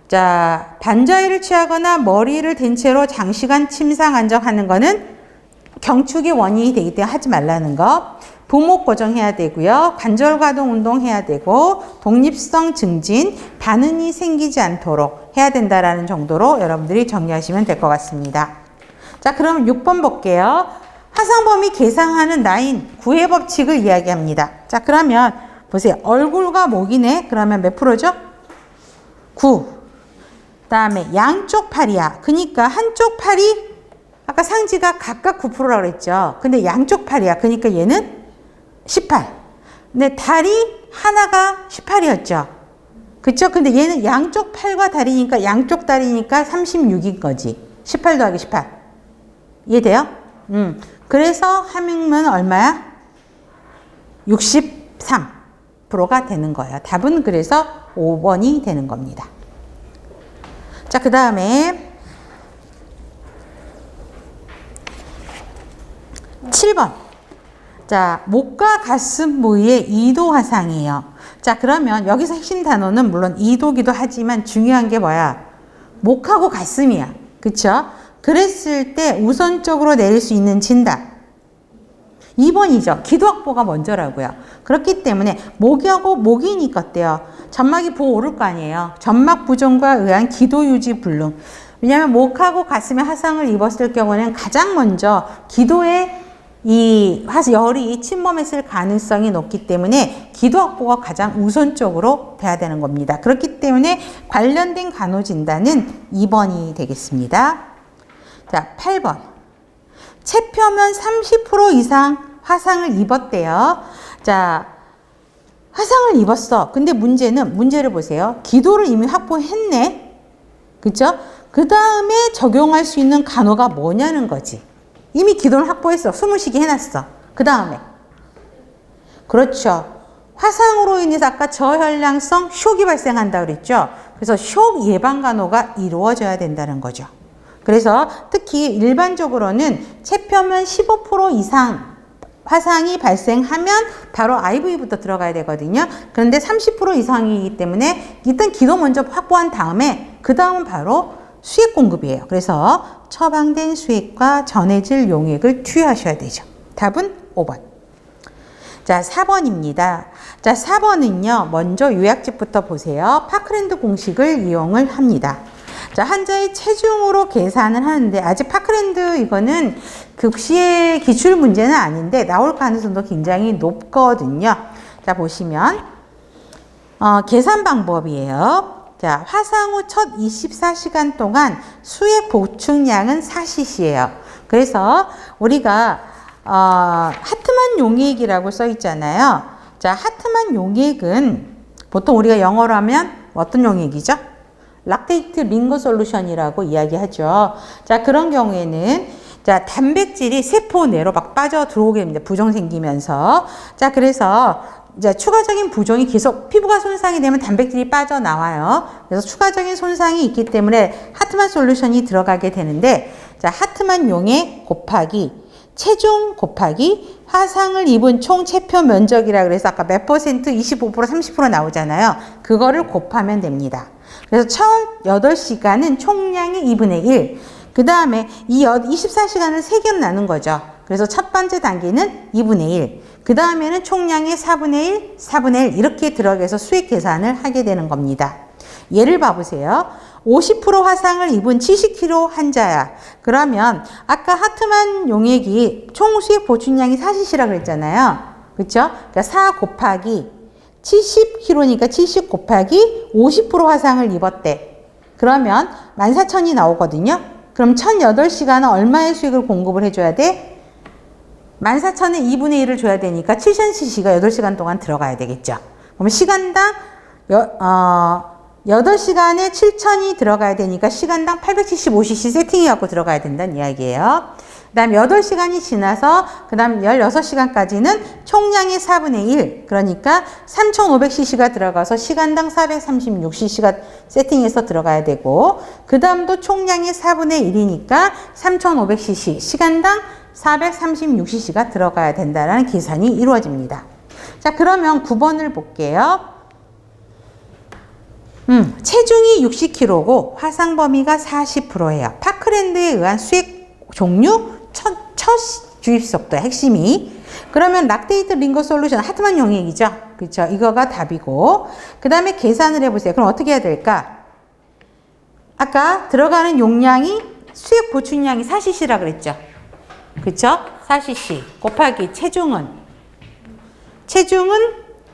자, 반자위를 취하거나 머리를 댄 채로 장시간 침상 안정하는 거는 경축의 원인이 되기 때문에 하지 말라는 거. 부목 고정해야 되고요. 관절 가동 운동해야 되고, 독립성 증진, 반응이 생기지 않도록 해야 된다라는 정도로 여러분들이 정리하시면 될 것 같습니다. 자, 그럼 6번 볼게요. 화상 범위 계상하는 라인, 구의 법칙을 이야기합니다. 자, 그러면 보세요. 얼굴과 목이네. 그러면 몇 프로죠? 9. 다음에 양쪽 팔이야. 그러니까 한쪽 팔이 아까 상지가 각각 9%라고 그랬죠. 근데 양쪽 팔이야. 그러니까 얘는 18. 근데 다리 하나가 18이었죠. 그쵸? 근데 얘는 양쪽 팔과 다리니까 양쪽 다리니까 36인 거지. 18 더하기 18. 이해돼요? 그래서 함흥은 얼마야? 63%가 되는 거예요. 답은 그래서 5번이 되는 겁니다. 자, 그 다음에 7번. 자, 목과 가슴 부위의 이도 화상이에요. 자, 그러면 여기서 핵심 단어는 물론 이도기도 하지만 중요한 게 뭐야? 목하고 가슴이야. 그쵸? 그랬을 때 우선적으로 내릴 수 있는 진단. 2번이죠. 기도 확보가 먼저라고요. 그렇기 때문에 목이니까 어때요? 점막이 부어오를 거 아니에요. 점막 부종과 의한 기도 유지 불능. 왜냐하면 목하고 가슴에 화상을 입었을 경우는 가장 먼저 기도에 이 열이 침범했을 가능성이 높기 때문에 기도 확보가 가장 우선적으로 돼야 되는 겁니다. 그렇기 때문에 관련된 간호진단은 2번이 되겠습니다. 자, 8번. 체표면 30% 이상 화상을 입었대요. 자, 화상을 입었어. 근데 문제를 보세요. 기도를 이미 확보했네. 그쵸? 그 다음에 적용할 수 있는 간호가 뭐냐는 거지. 이미 기도를 확보했어. 숨을 쉬게 해놨어. 그 다음에. 그렇죠. 화상으로 인해서 아까 저혈량성 쇼크가 발생한다고 그랬죠. 그래서 쇼크 예방 간호가 이루어져야 된다는 거죠. 그래서 특히 일반적으로는 체표면 15% 이상 화상이 발생하면 바로 IV부터 들어가야 되거든요. 그런데 30% 이상이기 때문에 일단 기도 먼저 확보한 다음에 그 다음은 바로 수액 공급이에요. 그래서 처방된 수액과 전해질 용액을 투여하셔야 되죠. 답은 5번. 자, 4번입니다. 자, 4번은요. 먼저 요약집부터 보세요. 파크랜드 공식을 이용을 합니다. 자, 환자의 체중으로 계산을 하는데 아직 파크랜드 이거는 극시의 기출 문제는 아닌데 나올 가능성도 굉장히 높거든요. 자, 보시면 계산 방법이에요. 자, 화상 후 첫 24시간 동안 수액 보충량은 4cc예요. 그래서 우리가 하트만 용액이라고 써 있잖아요. 자, 하트만 용액은 보통 우리가 영어로 하면 어떤 용액이죠? 락테이트 링거 솔루션이라고 이야기하죠. 자, 그런 경우에는 자, 단백질이 세포 내로 막 빠져 들어오게 됩니다. 부종 생기면서. 자, 그래서 이제 추가적인 부종이 계속 피부가 손상이 되면 단백질이 빠져나와요. 그래서 추가적인 손상이 있기 때문에 하트만 솔루션이 들어가게 되는데, 자, 하트만 용액 곱하기 체중 곱하기 화상을 입은 총 체표 면적이라 그래서 아까 몇 퍼센트 25% 30% 나오잖아요. 그거를 곱하면 됩니다. 그래서 첫 8시간은 총량의 2분의 1. 그 다음에 이 24시간을 3개로 나눈 거죠. 그래서 첫 번째 단계는 2분의 1. 그 다음에는 총량의 4분의 1, 4분의 1 이렇게 들어가서 수액 계산을 하게 되는 겁니다. 예를 봐보세요. 50% 화상을 입은 70kg 환자야. 그러면 아까 하트만 용액이 총 수액 보충량이 4cc라고 그랬잖아요. 그렇죠? 그러니까 4 곱하기 70kg니까 70 곱하기 50% 화상을 입었대. 그러면 14,000이 나오거든요. 그럼 1008시간은 얼마의 수익을 공급을 해줘야 돼? 14,000의 2분의 1을 줘야 되니까 7000cc가 8시간 동안 들어가야 되겠죠. 그럼 시간당 8시간에 7,000이 들어가야 되니까 시간당 875cc 세팅해갖고 들어가야 된다는 이야기예요. 그 다음 8시간이 지나서 그 다음 16시간까지는 총량의 4분의 1 그러니까 3,500cc가 들어가서 시간당 436cc가 세팅해서 들어가야 되고 그 다음도 총량의 4분의 1이니까 3,500cc 시간당 436cc가 들어가야 된다는 계산이 이루어집니다. 자, 그러면 9번을 볼게요. 체중이 60kg고 화상 범위가 40%예요. 파크랜드에 의한 수액 종류 첫 주입 속도 핵심이. 그러면 락테이트 링거 솔루션 하트만 용액이죠. 그렇죠? 이거가 답이고. 그 다음에 계산을 해보세요. 그럼 어떻게 해야 될까? 아까 들어가는 용량이 수액 보충량이 4cc라 그랬죠. 그렇죠? 4cc 곱하기 체중은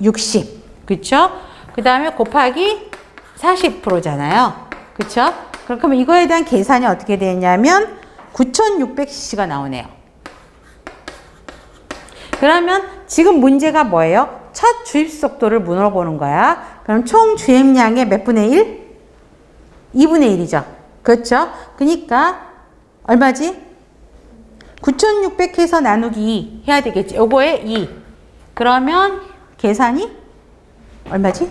60. 그렇죠? 그 다음에 곱하기 40%잖아요. 그렇죠? 그러면 이거에 대한 계산이 어떻게 되냐면 9,600cc가 나오네요. 그러면 지금 문제가 뭐예요? 첫 주입 속도를 물어보는 거야. 그럼 총 주입량의 몇 분의 1? 2분의 1이죠. 그렇죠? 그러니까 얼마지? 9,600 해서 나누기 2 해야 되겠지. 요거에 2. 그러면 계산이 얼마지?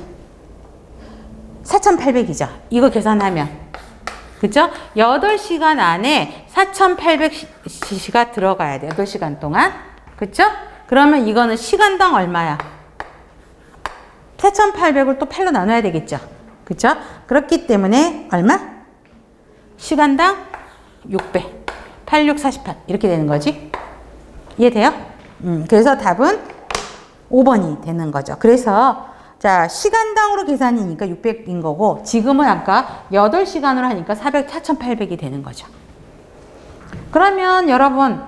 4,800이죠. 이거 계산하면. 그죠? 8시간 안에 4,800cc가 들어가야 돼. 8시간 동안. 그쵸? 그러면 이거는 시간당 얼마야? 4,800을 또 8로 나눠야 되겠죠. 그쵸? 그렇기 때문에 얼마? 시간당 600. 86, 48. 이렇게 되는 거지. 이해돼요? 그래서 답은 5번이 되는 거죠. 그래서 자, 시간당으로 계산이니까 600인 거고 지금은 아까 8시간으로 하니까 4,800이 되는 거죠. 그러면 여러분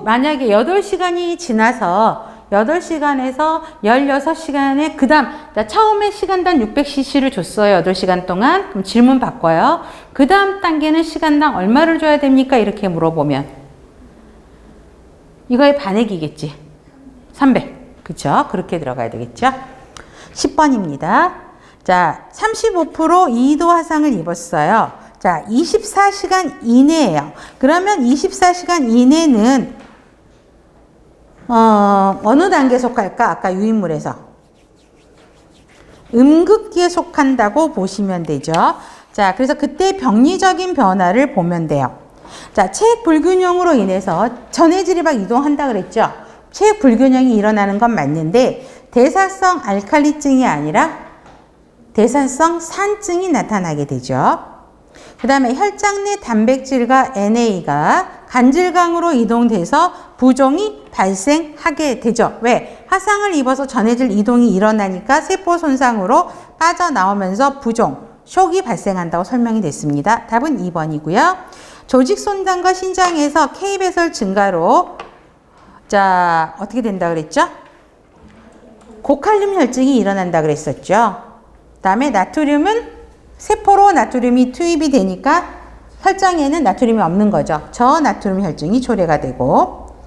만약에 8시간이 지나서 8시간에서 16시간에 그 다음 처음에 시간당 600cc를 줬어요. 8시간 동안. 그럼 질문 바꿔요. 그 다음 단계는 시간당 얼마를 줘야 됩니까? 이렇게 물어보면 이거의 반액이겠지. 300. 그쵸? 그렇게 들어가야 되겠죠? 10번입니다. 자, 35% 2도 화상을 입었어요. 자, 24시간 이내예요. 그러면 24시간 이내는 어느 단계에 속할까? 아까 유인물에서 음극기에 속한다고 보시면 되죠. 자, 그래서 그때 병리적인 변화를 보면 돼요. 자, 체액 불균형으로 인해서 전해질이 막 이동한다 그랬죠. 체액 불균형이 일어나는 건 맞는데 대사성 알칼리증이 아니라 대사성 산증이 나타나게 되죠. 그 다음에 혈장 내 단백질과 NA가 간질강으로 이동돼서 부종이 발생하게 되죠. 왜? 화상을 입어서 전해질 이동이 일어나니까 세포 손상으로 빠져나오면서 부종, 쇼크가 발생한다고 설명이 됐습니다. 답은 2번이고요. 조직 손상과 신장에서 K배설 증가로 자, 어떻게 된다 그랬죠? 고칼륨 혈증이 일어난다 그랬었죠. 그 다음에 나트륨은 세포로 나트륨이 투입이 되니까 혈장에는 나트륨이 없는 거죠. 저나트륨 혈증이 초래가 되고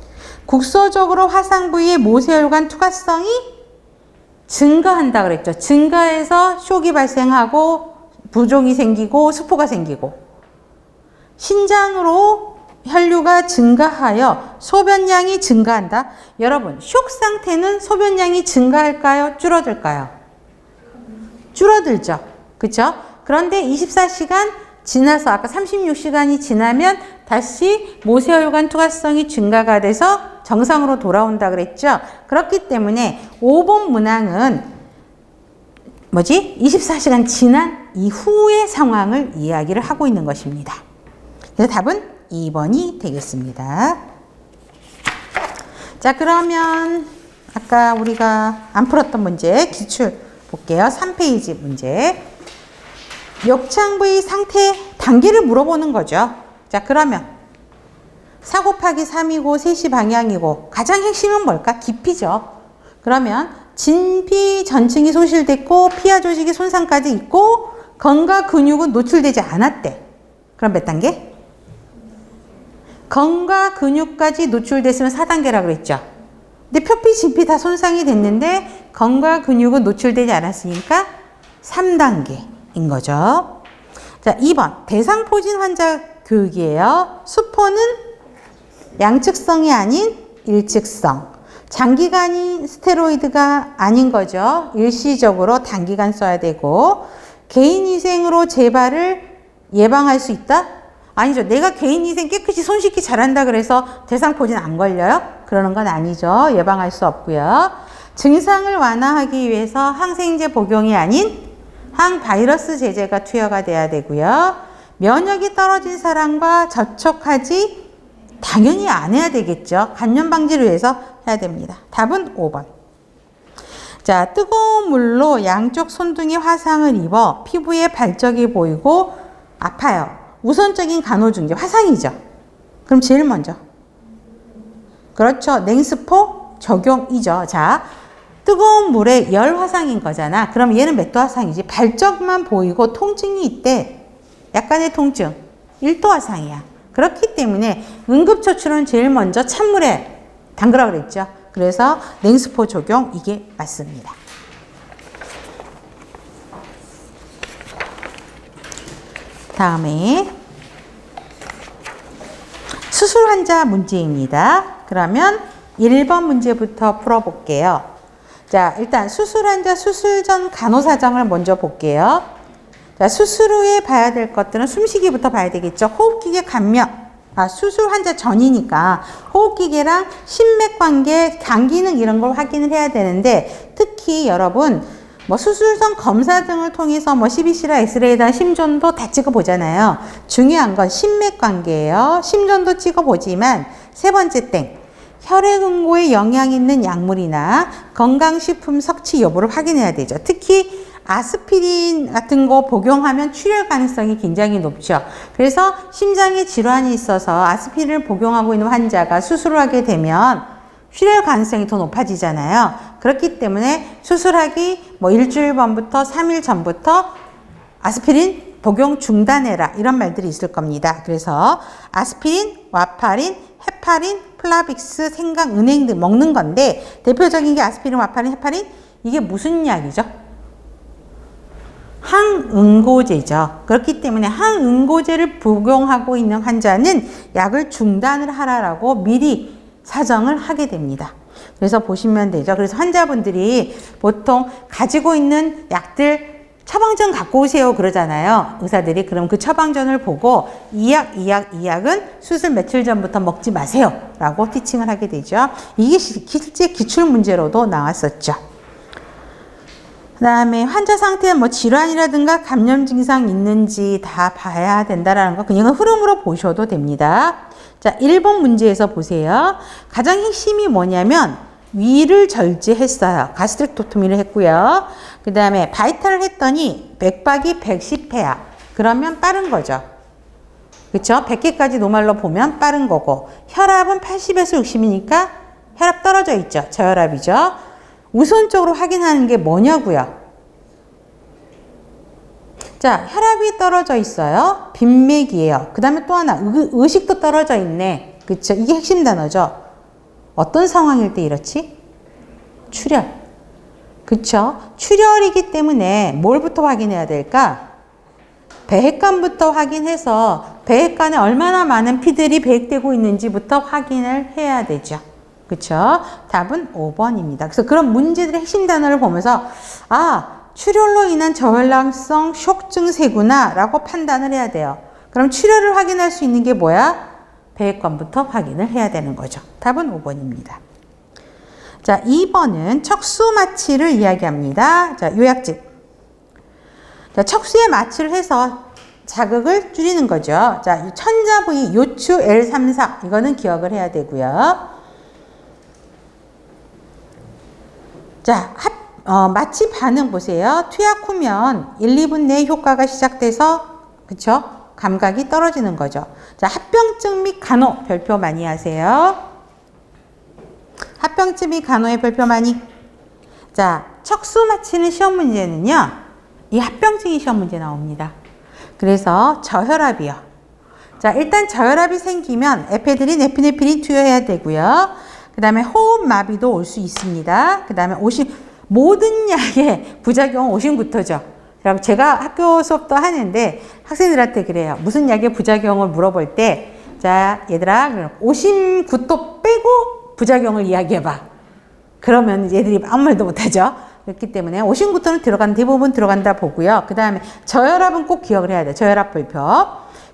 국소적으로 화상 부위의 모세혈관 투과성이 증가한다 그랬죠. 증가해서 쇼크가 발생하고 부종이 생기고 수포가 생기고 신장으로 혈류가 증가하여 소변량이 증가한다. 여러분, 쇼크 상태는 소변량이 증가할까요? 줄어들까요? 줄어들죠. 그쵸? 그런데 24시간 지나서 아까 36시간이 지나면 다시 모세혈관 투과성이 증가가 돼서 정상으로 돌아온다 그랬죠. 그렇기 때문에 5번 문항은 뭐지? 24시간 지난 이후의 상황을 이야기를 하고 있는 것입니다. 그래서 답은 2번이 되겠습니다. 자, 그러면 아까 우리가 안 풀었던 문제 기출 볼게요. 3페이지 문제. 욕창 부위 상태 단계를 물어보는 거죠. 자, 그러면 4 곱하기 3이고 3시 방향이고 가장 핵심은 뭘까? 깊이죠. 그러면 진피 전층이 소실됐고 피하 조직이 손상까지 있고 건과 근육은 노출되지 않았대. 그럼 몇 단계? 건과 근육까지 노출됐으면 4단계라고 그랬죠. 근데 표피, 진피 다 손상이 됐는데 건과 근육은 노출되지 않았으니까 3단계인 거죠. 자, 2번 대상포진 환자 교육이에요. 수포는 양측성이 아닌 일측성. 장기간인 스테로이드가 아닌 거죠. 일시적으로 단기간 써야 되고 개인위생으로 재발을 예방할 수 있다? 아니죠. 내가 개인위생 깨끗이 손 씻기 잘한다 그래서 대상포진 안 걸려요? 그러는 건 아니죠. 예방할 수 없고요. 증상을 완화하기 위해서 항생제 복용이 아닌 항바이러스 제제가 투여가 돼야 되고요. 면역이 떨어진 사람과 접촉하지 당연히 안 해야 되겠죠. 감염 방지를 위해서 해야 됩니다. 답은 5번. 자, 뜨거운 물로 양쪽 손등에 화상을 입어 피부에 발적이 보이고 아파요. 우선적인 간호중재, 화상이죠. 그럼 제일 먼저. 그렇죠. 냉스포 적용이죠. 자, 뜨거운 물에 열 화상인 거잖아. 그럼 얘는 몇 도 화상이지? 발적만 보이고 통증이 있대. 약간의 통증. 1도 화상이야. 그렇기 때문에 응급처치는 제일 먼저 찬물에 담그라 그랬죠. 그래서 냉스포 적용 이게 맞습니다. 다음에 수술 환자 문제입니다. 그러면 1번 문제부터 풀어볼게요. 자, 일단 수술 환자 수술 전 간호 사정을 먼저 볼게요. 자, 수술 후에 봐야 될 것들은 숨쉬기부터 봐야 되겠죠. 호흡기계 감염. 수술 환자 전이니까 호흡기계랑 심맥 관계, 간 기능 이런 걸 확인을 해야 되는데 특히 여러분 뭐 수술 전 검사 등을 통해서 뭐 CBC나 엑스레이나 심전도 다 찍어보잖아요. 중요한 건 심맥 관계예요. 심전도 찍어보지만 세 번째 땡. 혈액 응고에 영향 있는 약물이나 건강식품 섭취 여부를 확인해야 되죠. 특히 아스피린 같은 거 복용하면 출혈 가능성이 굉장히 높죠. 그래서 심장에 질환이 있어서 아스피린을 복용하고 있는 환자가 수술을 하게 되면 출혈 가능성이 더 높아지잖아요. 그렇기 때문에 수술하기 뭐 일주일 전부터 3일 전부터 아스피린 복용 중단해라 이런 말들이 있을 겁니다. 그래서 아스피린, 와파린, 헤파린, 플라빅스, 생강, 은행 등 먹는 건데 대표적인 게 아스피린, 와파린, 헤파린 이게 무슨 약이죠? 항응고제죠. 그렇기 때문에 항응고제를 복용하고 있는 환자는 약을 중단을 하라고 미리 사정을 하게 됩니다. 그래서 보시면 되죠. 그래서 환자분들이 보통 가지고 있는 약들 처방전 갖고 오세요 그러잖아요. 의사들이. 그럼 그 처방전을 보고 이 약은 수술 며칠 전부터 먹지 마세요 라고 티칭을 하게 되죠. 이게 실제 기출문제로도 나왔었죠. 그 다음에 환자 상태에 뭐 질환이라든가 감염 증상 있는지 다 봐야 된다라는 거 그냥 흐름으로 보셔도 됩니다. 자, 1번 문제에서 보세요. 가장 핵심이 뭐냐면 위를 절제했어요. 가스트렉토미를 했고요. 그 다음에 바이탈을 했더니 맥박이 110회야. 그러면 빠른 거죠. 그쵸? 100개까지 노말로 보면 빠른 거고 혈압은 80에서 60이니까 혈압 떨어져 있죠. 저혈압이죠. 우선적으로 확인하는 게 뭐냐고요? 자, 혈압이 떨어져 있어요. 빈맥이에요. 그 다음에 또 하나 의식도 떨어져 있네. 그쵸? 이게 핵심 단어죠. 어떤 상황일 때 이렇지? 출혈. 그쵸? 출혈이기 때문에 뭘부터 확인해야 될까? 배핵관부터 확인해서 배핵관에 얼마나 많은 피들이 배액되고 있는지부터 확인을 해야 되죠. 그쵸? 답은 5번입니다. 그래서 그런 문제들의 핵심 단어를 보면서 출혈로 인한 저혈당성 쇼크 증세구나 라고 판단을 해야 돼요. 그럼 출혈을 확인할 수 있는 게 뭐야? 배액관부터 확인을 해야 되는 거죠. 답은 5번입니다. 자, 2번은 척수 마취를 이야기합니다. 자, 요약집. 자, 척수에 마취를 해서 자극을 줄이는 거죠. 자, 천자 부위 요추 L34 이거는 기억을 해야 되고요. 자, 마취 반응 보세요. 투약 후면 1, 2분 내에 효과가 시작돼서 그쵸? 감각이 떨어지는 거죠. 자, 합병증 및 간호 별표 많이 하세요. 합병증 및 간호의 별표 많이. 자, 척수 마취는 시험 문제는요. 이 합병증이 시험 문제 나옵니다. 그래서 저혈압이요. 자, 일단 저혈압이 생기면 에페드린, 에피네프린 투여해야 되고요. 그 다음에 호흡마비도 올 수 있습니다. 그 다음에 모든 약의 부작용은 오심부터죠. 제가 학교 수업도 하는데 학생들한테 그래요. 무슨 약의 부작용을 물어볼 때, 자, 얘들아, 오심굿도 빼고 부작용을 이야기해봐. 그러면 얘들이 아무 말도 못하죠. 그렇기 때문에 오심굿도는 대부분 들어간다 보고요. 그 다음에 저혈압은 꼭 기억을 해야 돼요. 저혈압 불표.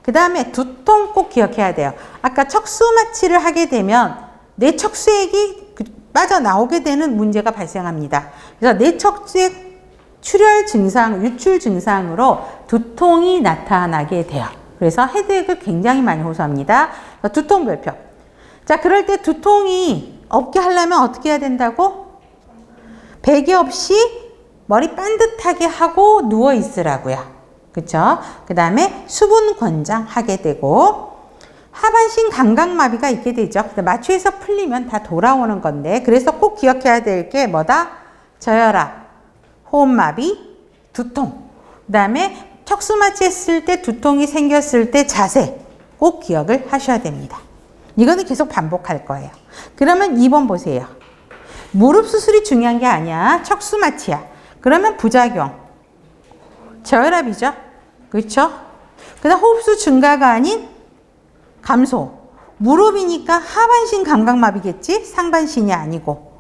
그 다음에 두통 꼭 기억해야 돼요. 아까 척수 마취를 하게 되면 내 척수액이 빠져나오게 되는 문제가 발생합니다. 그래서 내 척수액 출혈 증상, 유출 증상으로 두통이 나타나게 돼요. 그래서 헤드액을 굉장히 많이 호소합니다. 두통 별표. 자, 그럴 때 두통이 없게 하려면 어떻게 해야 된다고? 베개 없이 머리 반듯하게 하고 누워 있으라고요. 그쵸? 그 다음에 수분 권장하게 되고, 하반신 감각마비가 있게 되죠. 마취해서 풀리면 다 돌아오는 건데, 그래서 꼭 기억해야 될 게 뭐다? 저혈압, 호흡마비, 두통. 그 다음에 척수 마취했을 때 두통이 생겼을 때 자세 꼭 기억을 하셔야 됩니다. 이거는 계속 반복할 거예요. 그러면 2번 보세요. 무릎 수술이 중요한 게 아니야. 척수 마취야. 그러면 부작용. 저혈압이죠. 그렇죠? 그다음 호흡수 증가가 아닌 감소. 무릎이니까 하반신 감각마비겠지? 상반신이 아니고.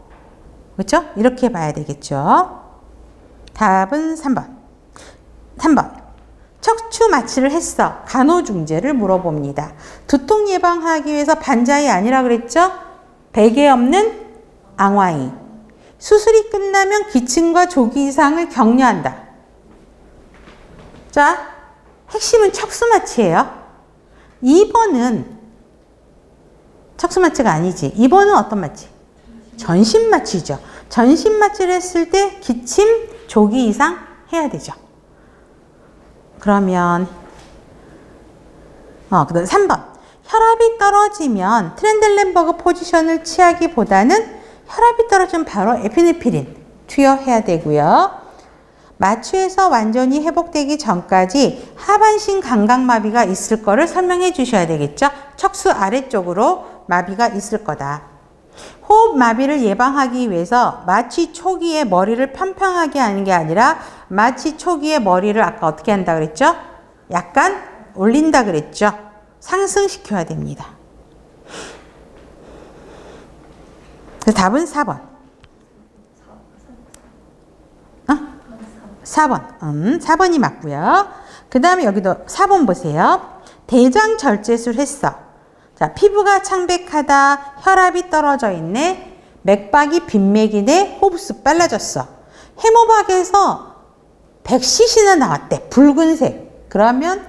그렇죠? 이렇게 봐야 되겠죠. 답은 3번. 3번. 척추 마취를 했어. 간호중재를 물어봅니다. 두통 예방하기 위해서 반자이 아니라 그랬죠? 베개 없는 앙와이. 수술이 끝나면 기침과 조기 이상을 격려한다. 자, 핵심은 척수 마취예요. 2번은 척수 마취가 아니지. 2번은 어떤 마취? 전신 마취죠. 전신 마취를 했을 때 기침, 조기 이상 해야 되죠. 그러면 그다음 3번. 혈압이 떨어지면 트렌델렌버그 포지션을 취하기보다는 혈압이 떨어지면 바로 에피네프린 투여해야 되고요. 마취해서 완전히 회복되기 전까지 하반신 감각마비가 있을 거를 설명해 주셔야 되겠죠. 척수 아래쪽으로 마비가 있을 거다. 호흡 마비를 예방하기 위해서 마취 초기에 머리를 평평하게 하는 게 아니라 마취 초기에 머리를 아까 어떻게 한다 그랬죠? 약간 올린다 그랬죠. 상승시켜야 됩니다. 그래서 답은 4번. 4번. 4번이 맞고요. 그 다음에 여기도 4번 보세요. 대장 절제술 했어. 자, 피부가 창백하다. 혈압이 떨어져 있네. 맥박이 빈맥이네. 호흡수 빨라졌어. 해모박에서 100cc나 나왔대. 붉은색. 그러면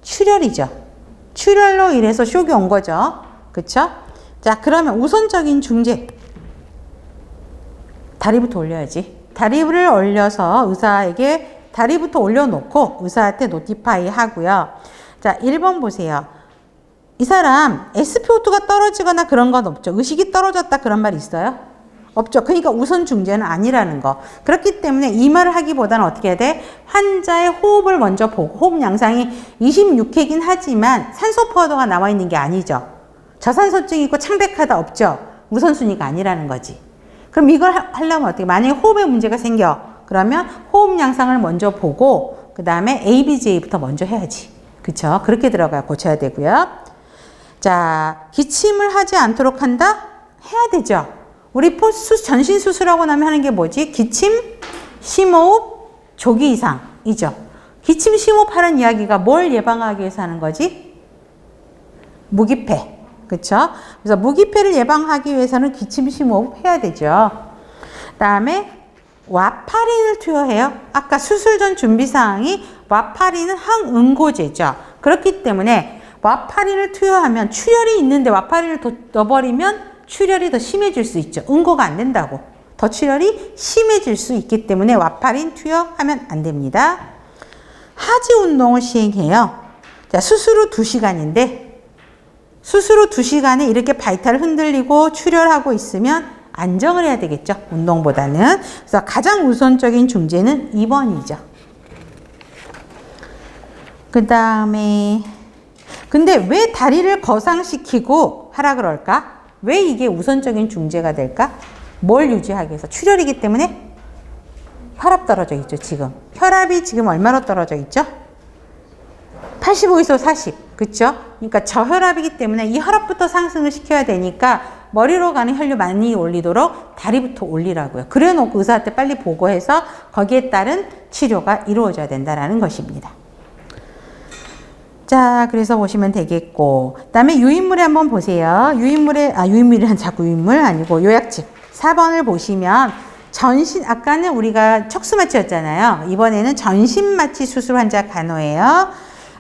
출혈이죠. 출혈로 인해서 쇼크 온 거죠. 그쵸? 자, 그러면 우선적인 중재. 다리부터 올려야지. 다리를 올려서 의사에게 다리부터 올려놓고 의사한테 노티파이 하고요. 자, 1번 보세요. 이 사람 SpO2가 떨어지거나 그런 건 없죠. 의식이 떨어졌다 그런 말 있어요? 없죠. 그러니까 우선 중재는 아니라는 거. 그렇기 때문에 이 말을 하기보다는 어떻게 해야 돼? 환자의 호흡을 먼저 보고, 호흡 양상이 26회긴 하지만 산소 포화도가 나와 있는 게 아니죠. 저산소증이 있고 창백하다 없죠. 우선순위가 아니라는 거지. 그럼 이걸 하려면 어떻게? 만약에 호흡에 문제가 생겨. 그러면 호흡 양상을 먼저 보고 그 다음에 ABJ부터 먼저 해야지. 그쵸? 그렇게 들어가야 고쳐야 되고요. 자, 기침을 하지 않도록 한다? 해야 되죠. 우리 전신 수술하고 나면 하는 게 뭐지? 기침, 심호흡, 조기 이상이죠. 기침, 심호흡 하는 이야기가 뭘 예방하기 위해서 하는 거지? 무기폐. 그쵸? 그래서 무기폐를 예방하기 위해서는 기침, 심호흡 해야 되죠. 그 다음에 와파린을 투여해요. 아까 수술 전 준비사항이 와파린은 항응고제죠. 그렇기 때문에 와파린을 투여하면 출혈이 있는데 와파린을 넣어버리면 출혈이 더 심해질 수 있죠. 응고가 안 된다고. 더 출혈이 심해질 수 있기 때문에 와파린 투여하면 안 됩니다. 하지 운동을 시행해요. 자, 수술 후 2시간인데 수술 후 2시간에 이렇게 바이탈 흔들리고 출혈하고 있으면 안정을 해야 되겠죠. 운동보다는. 그래서 가장 우선적인 중재는 2번이죠. 그 다음에 근데 왜 다리를 거상시키고 하라 그럴까? 왜 이게 우선적인 중재가 될까? 뭘 유지하기 위해서? 출혈이기 때문에 혈압 떨어져 있죠, 지금. 혈압이 지금 얼마로 떨어져 있죠? 85에서 40. 그쵸? 그러니까 저혈압이기 때문에 이 혈압부터 상승을 시켜야 되니까 머리로 가는 혈류 많이 올리도록 다리부터 올리라고요. 그래 놓고 의사한테 빨리 보고해서 거기에 따른 치료가 이루어져야 된다는 것입니다. 자, 그래서 보시면 되겠고. 그 다음에 유인물에 한번 보세요. 유인물이란 자꾸 유인물 아니고 요약집. 4번을 보시면 아까는 우리가 척수마취였잖아요. 이번에는 전신마취 수술 환자 간호예요.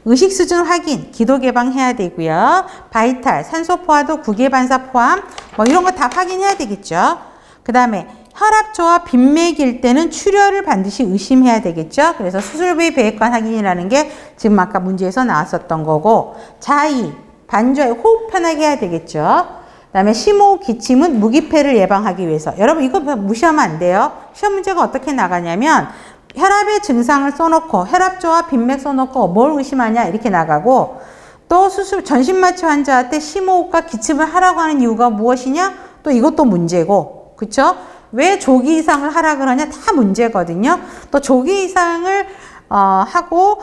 의식 수준 확인, 기도 개방해야 되고요. 바이탈, 산소 포화도, 구개 반사 포함, 뭐 이런 거 다 확인해야 되겠죠. 그 다음에 혈압조와 빈맥일 때는 출혈을 반드시 의심해야 되겠죠. 그래서 수술부위 배액관 확인이라는 게 지금 아까 문제에서 나왔었던 거고, 자의, 반주하에 호흡 편하게 해야 되겠죠. 그 다음에 심호흡 기침은 무기폐를 예방하기 위해서. 여러분 이거 무시하면 안 돼요. 시험 문제가 어떻게 나가냐면 혈압의 증상을 써놓고 혈압조와 빈맥 써놓고 뭘 의심하냐 이렇게 나가고, 또 전신마취 환자한테 심호흡과 기침을 하라고 하는 이유가 무엇이냐? 또 이것도 문제고, 그쵸? 왜 조기 이상을 하라 그러냐? 다 문제거든요. 또 조기 이상을 하고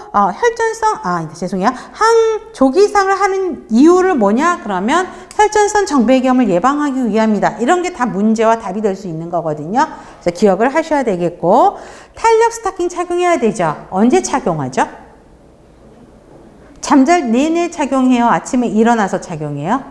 죄송해요. 조기 이상을 하는 이유를 뭐냐? 그러면 혈전선 정배경을 예방하기 위함이다. 이런 게 다 문제와 답이 될 수 있는 거거든요. 그래서 기억을 하셔야 되겠고, 탄력 스타킹 착용해야 되죠. 언제 착용하죠? 잠잘 내내 착용해요? 아침에 일어나서 착용해요?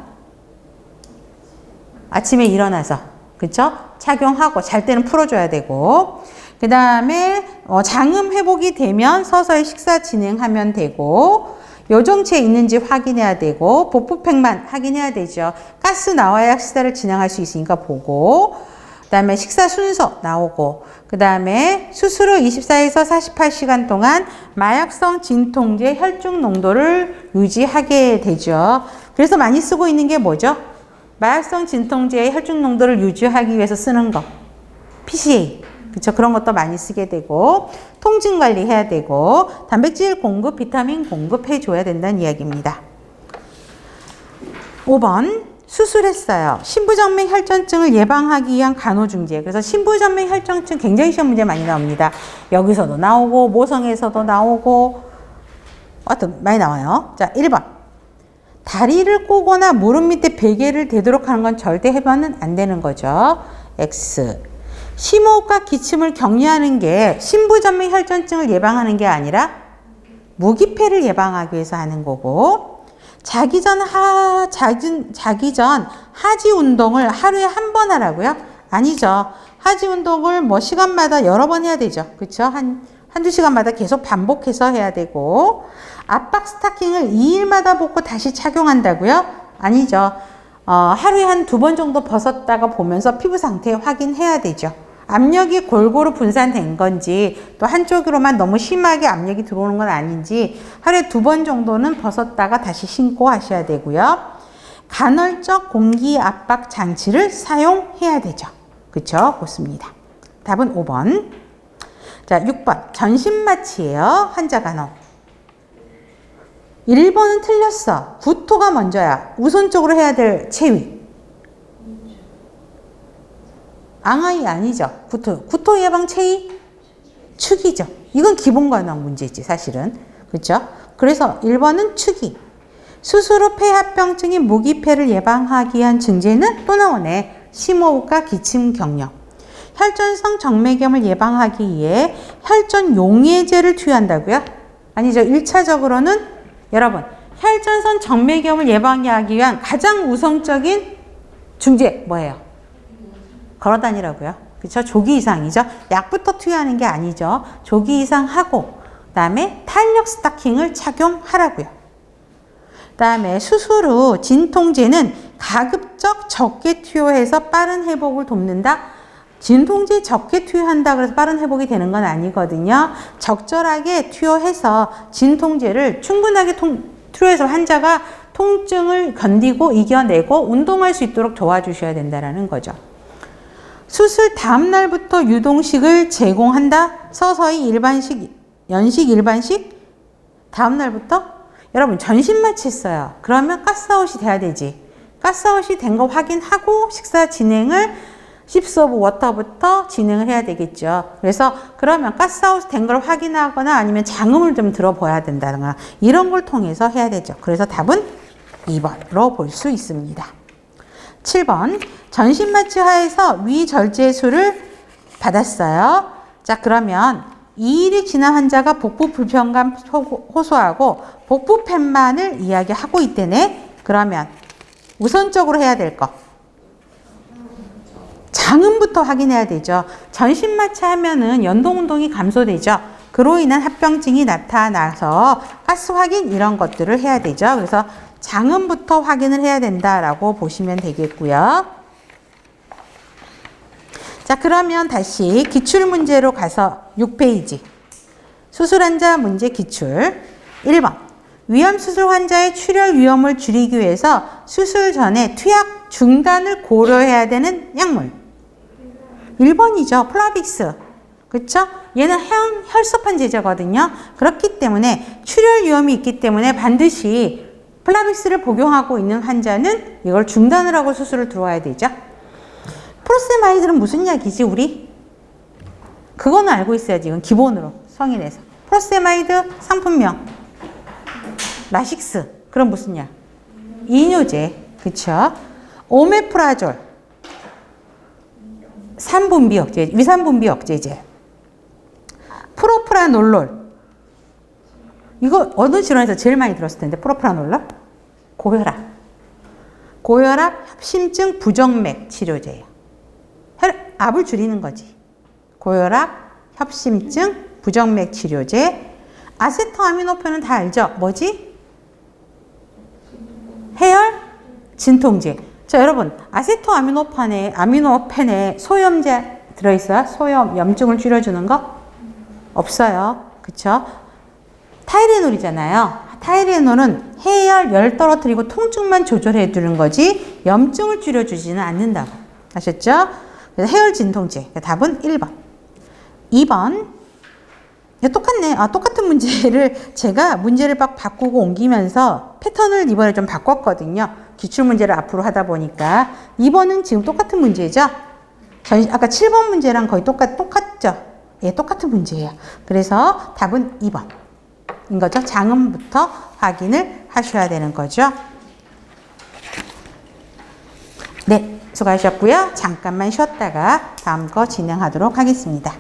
아침에 일어나서. 그쵸? 착용하고 잘 때는 풀어줘야 되고, 그 다음에 장음 회복이 되면 서서히 식사 진행하면 되고, 요정체 있는지 확인해야 되고, 복부팩만 확인해야 되죠. 가스 나와야 식사를 진행할 수 있으니까 보고, 그 다음에 식사 순서 나오고, 그 다음에 수술 후 24에서 48시간 동안 마약성 진통제 혈중 농도를 유지하게 되죠. 그래서 많이 쓰고 있는 게 뭐죠? 마약성 진통제의 혈중 농도를 유지하기 위해서 쓰는 거. PCA. 그쵸? 그런 것도 많이 쓰게 되고, 통증 관리 해야 되고, 단백질 공급, 비타민 공급해 줘야 된다는 이야기입니다. 5번. 수술했어요. 신부정맥 혈전증을 예방하기 위한 간호중재. 그래서 신부정맥 혈전증 굉장히 시험 문제 많이 나옵니다. 여기서도 나오고, 모성에서도 나오고, 하여튼 많이 나와요. 자, 1번. 다리를 꼬거나 무릎 밑에 베개를 대도록 하는 건 절대 해봐는 안 되는 거죠. X. 심호흡과 기침을 격리하는 게 신부전맥 혈전증을 예방하는 게 아니라 무기폐를 예방하기 위해서 하는 거고, 자기 전 하지 운동을 하루에 한 번 하라고요? 아니죠. 하지 운동을 뭐 시간마다 여러 번 해야 되죠. 그쵸? 한두 시간마다 계속 반복해서 해야 되고, 압박 스타킹을 2일마다 벗고 다시 착용한다고요? 아니죠. 하루에 한 2번 정도 벗었다가 보면서 피부 상태 확인해야 되죠. 압력이 골고루 분산된 건지, 또 한쪽으로만 너무 심하게 압력이 들어오는 건 아닌지 하루에 2번 정도는 벗었다가 다시 신고 하셔야 되고요. 간헐적 공기 압박 장치를 사용해야 되죠. 그쵸? 그렇습니다. 답은 5번. 자, 6번. 전신마취예요. 환자 간호. 1번은 틀렸어. 구토가 먼저야. 우선적으로 해야 될 체위. 앙하이 아니죠. 구토 예방 체위? 축이죠. 이건 기본 간호 문제지, 사실은. 그렇죠? 그래서 1번은 축이. 수술 후 폐합병증인 무기폐를 예방하기 위한 증제는 또 나오네. 심호흡과 기침 격려. 혈전성 정맥염을 예방하기 위해 혈전 용해제를 투여한다고요? 아니죠. 1차적으로는 여러분, 혈전성 정맥염을 예방하기 위한 가장 우선적인 중재 뭐예요? 걸어다니라고요. 그렇죠? 조기 이상이죠. 약부터 투여하는 게 아니죠. 조기 이상하고, 그다음에 탄력 스타킹을 착용하라고요. 그다음에 수술 후 진통제는 가급적 적게 투여해서 빠른 회복을 돕는다. 진통제 적게 투여한다 그래서 빠른 회복이 되는 건 아니거든요. 적절하게 투여해서 진통제를 충분하게 투여해서 환자가 통증을 견디고 이겨내고 운동할 수 있도록 도와주셔야 된다는 거죠. 수술 다음 날부터 유동식을 제공한다. 서서히 일반식, 연식 일반식, 다음 날부터 여러분 전신 마취했어요. 그러면 가스아웃이 돼야 되지. 가스아웃이 된 거 확인하고 식사 진행을 십수오브 워터부터 진행을 해야 되겠죠. 그래서 그러면 가스아웃 된 걸 확인하거나 아니면 장음을 좀 들어봐야 된다거나 이런 걸 통해서 해야 되죠. 그래서 답은 2번으로 볼 수 있습니다. 7번 전신 마취 하에서 위절제술을 받았어요. 자, 그러면 2일이 지난 환자가 복부 불편감 호소하고 복부 팻만을 이야기하고 있대네. 그러면 우선적으로 해야 될 거 장음부터 확인해야 되죠. 전신 마취하면은 연동 운동이 감소되죠. 그로 인한 합병증이 나타나서 가스 확인 이런 것들을 해야 되죠. 그래서 장음부터 확인을 해야 된다라고 보시면 되겠고요. 자, 그러면 다시 기출 문제로 가서 6페이지. 수술 환자 문제 기출. 1번. 위암 수술 환자의 출혈 위험을 줄이기 위해서 수술 전에 투약 중단을 고려해야 되는 약물. 1번이죠. 플라빅스. 그렇죠? 얘는 혈소판 제제거든요. 그렇기 때문에 출혈 위험이 있기 때문에 반드시 플라빅스를 복용하고 있는 환자는 이걸 중단을 하고 수술을 들어와야 되죠. 프로세마이드는 무슨 약이지 우리? 그거는 알고 있어야지. 이건 기본으로 성인에서. 프로세마이드 상품명. 라식스. 그럼 무슨 약? 이뇨제. 그쵸? 오메프라졸. 산분비 억제, 위산분비 억제제. 프로프라놀롤. 이거 어느 질환에서 제일 많이 들었을 텐데, 프로프라놀롤? 고혈압. 고혈압, 협심증, 부정맥 치료제예요. 압을 줄이는 거지. 고혈압, 협심증, 부정맥 치료제. 아세토아미노펜은 다 알죠? 뭐지? 해열 진통제. 자, 여러분, 아미노펜에 소염제 들어있어요? 소염, 염증을 줄여주는 거? 없어요. 그쵸? 타이레놀이잖아요. 타이레놀은 해열, 열 떨어뜨리고 통증만 조절해 주는 거지 염증을 줄여주지는 않는다고. 아셨죠? 그래서 해열 진통제. 답은 1번. 2번. 똑같네. 똑같은 문제를 제가 문제를 막 바꾸고 옮기면서 패턴을 이번에 좀 바꿨거든요. 기출문제를 앞으로 하다 보니까 2번은 지금 똑같은 문제죠. 아까 7번 문제랑 거의 똑같죠. 예, 똑같은 문제예요. 그래서 답은 2번인 거죠. 장음부터 확인을 하셔야 되는 거죠. 네, 수고하셨고요. 잠깐만 쉬었다가 다음 거 진행하도록 하겠습니다.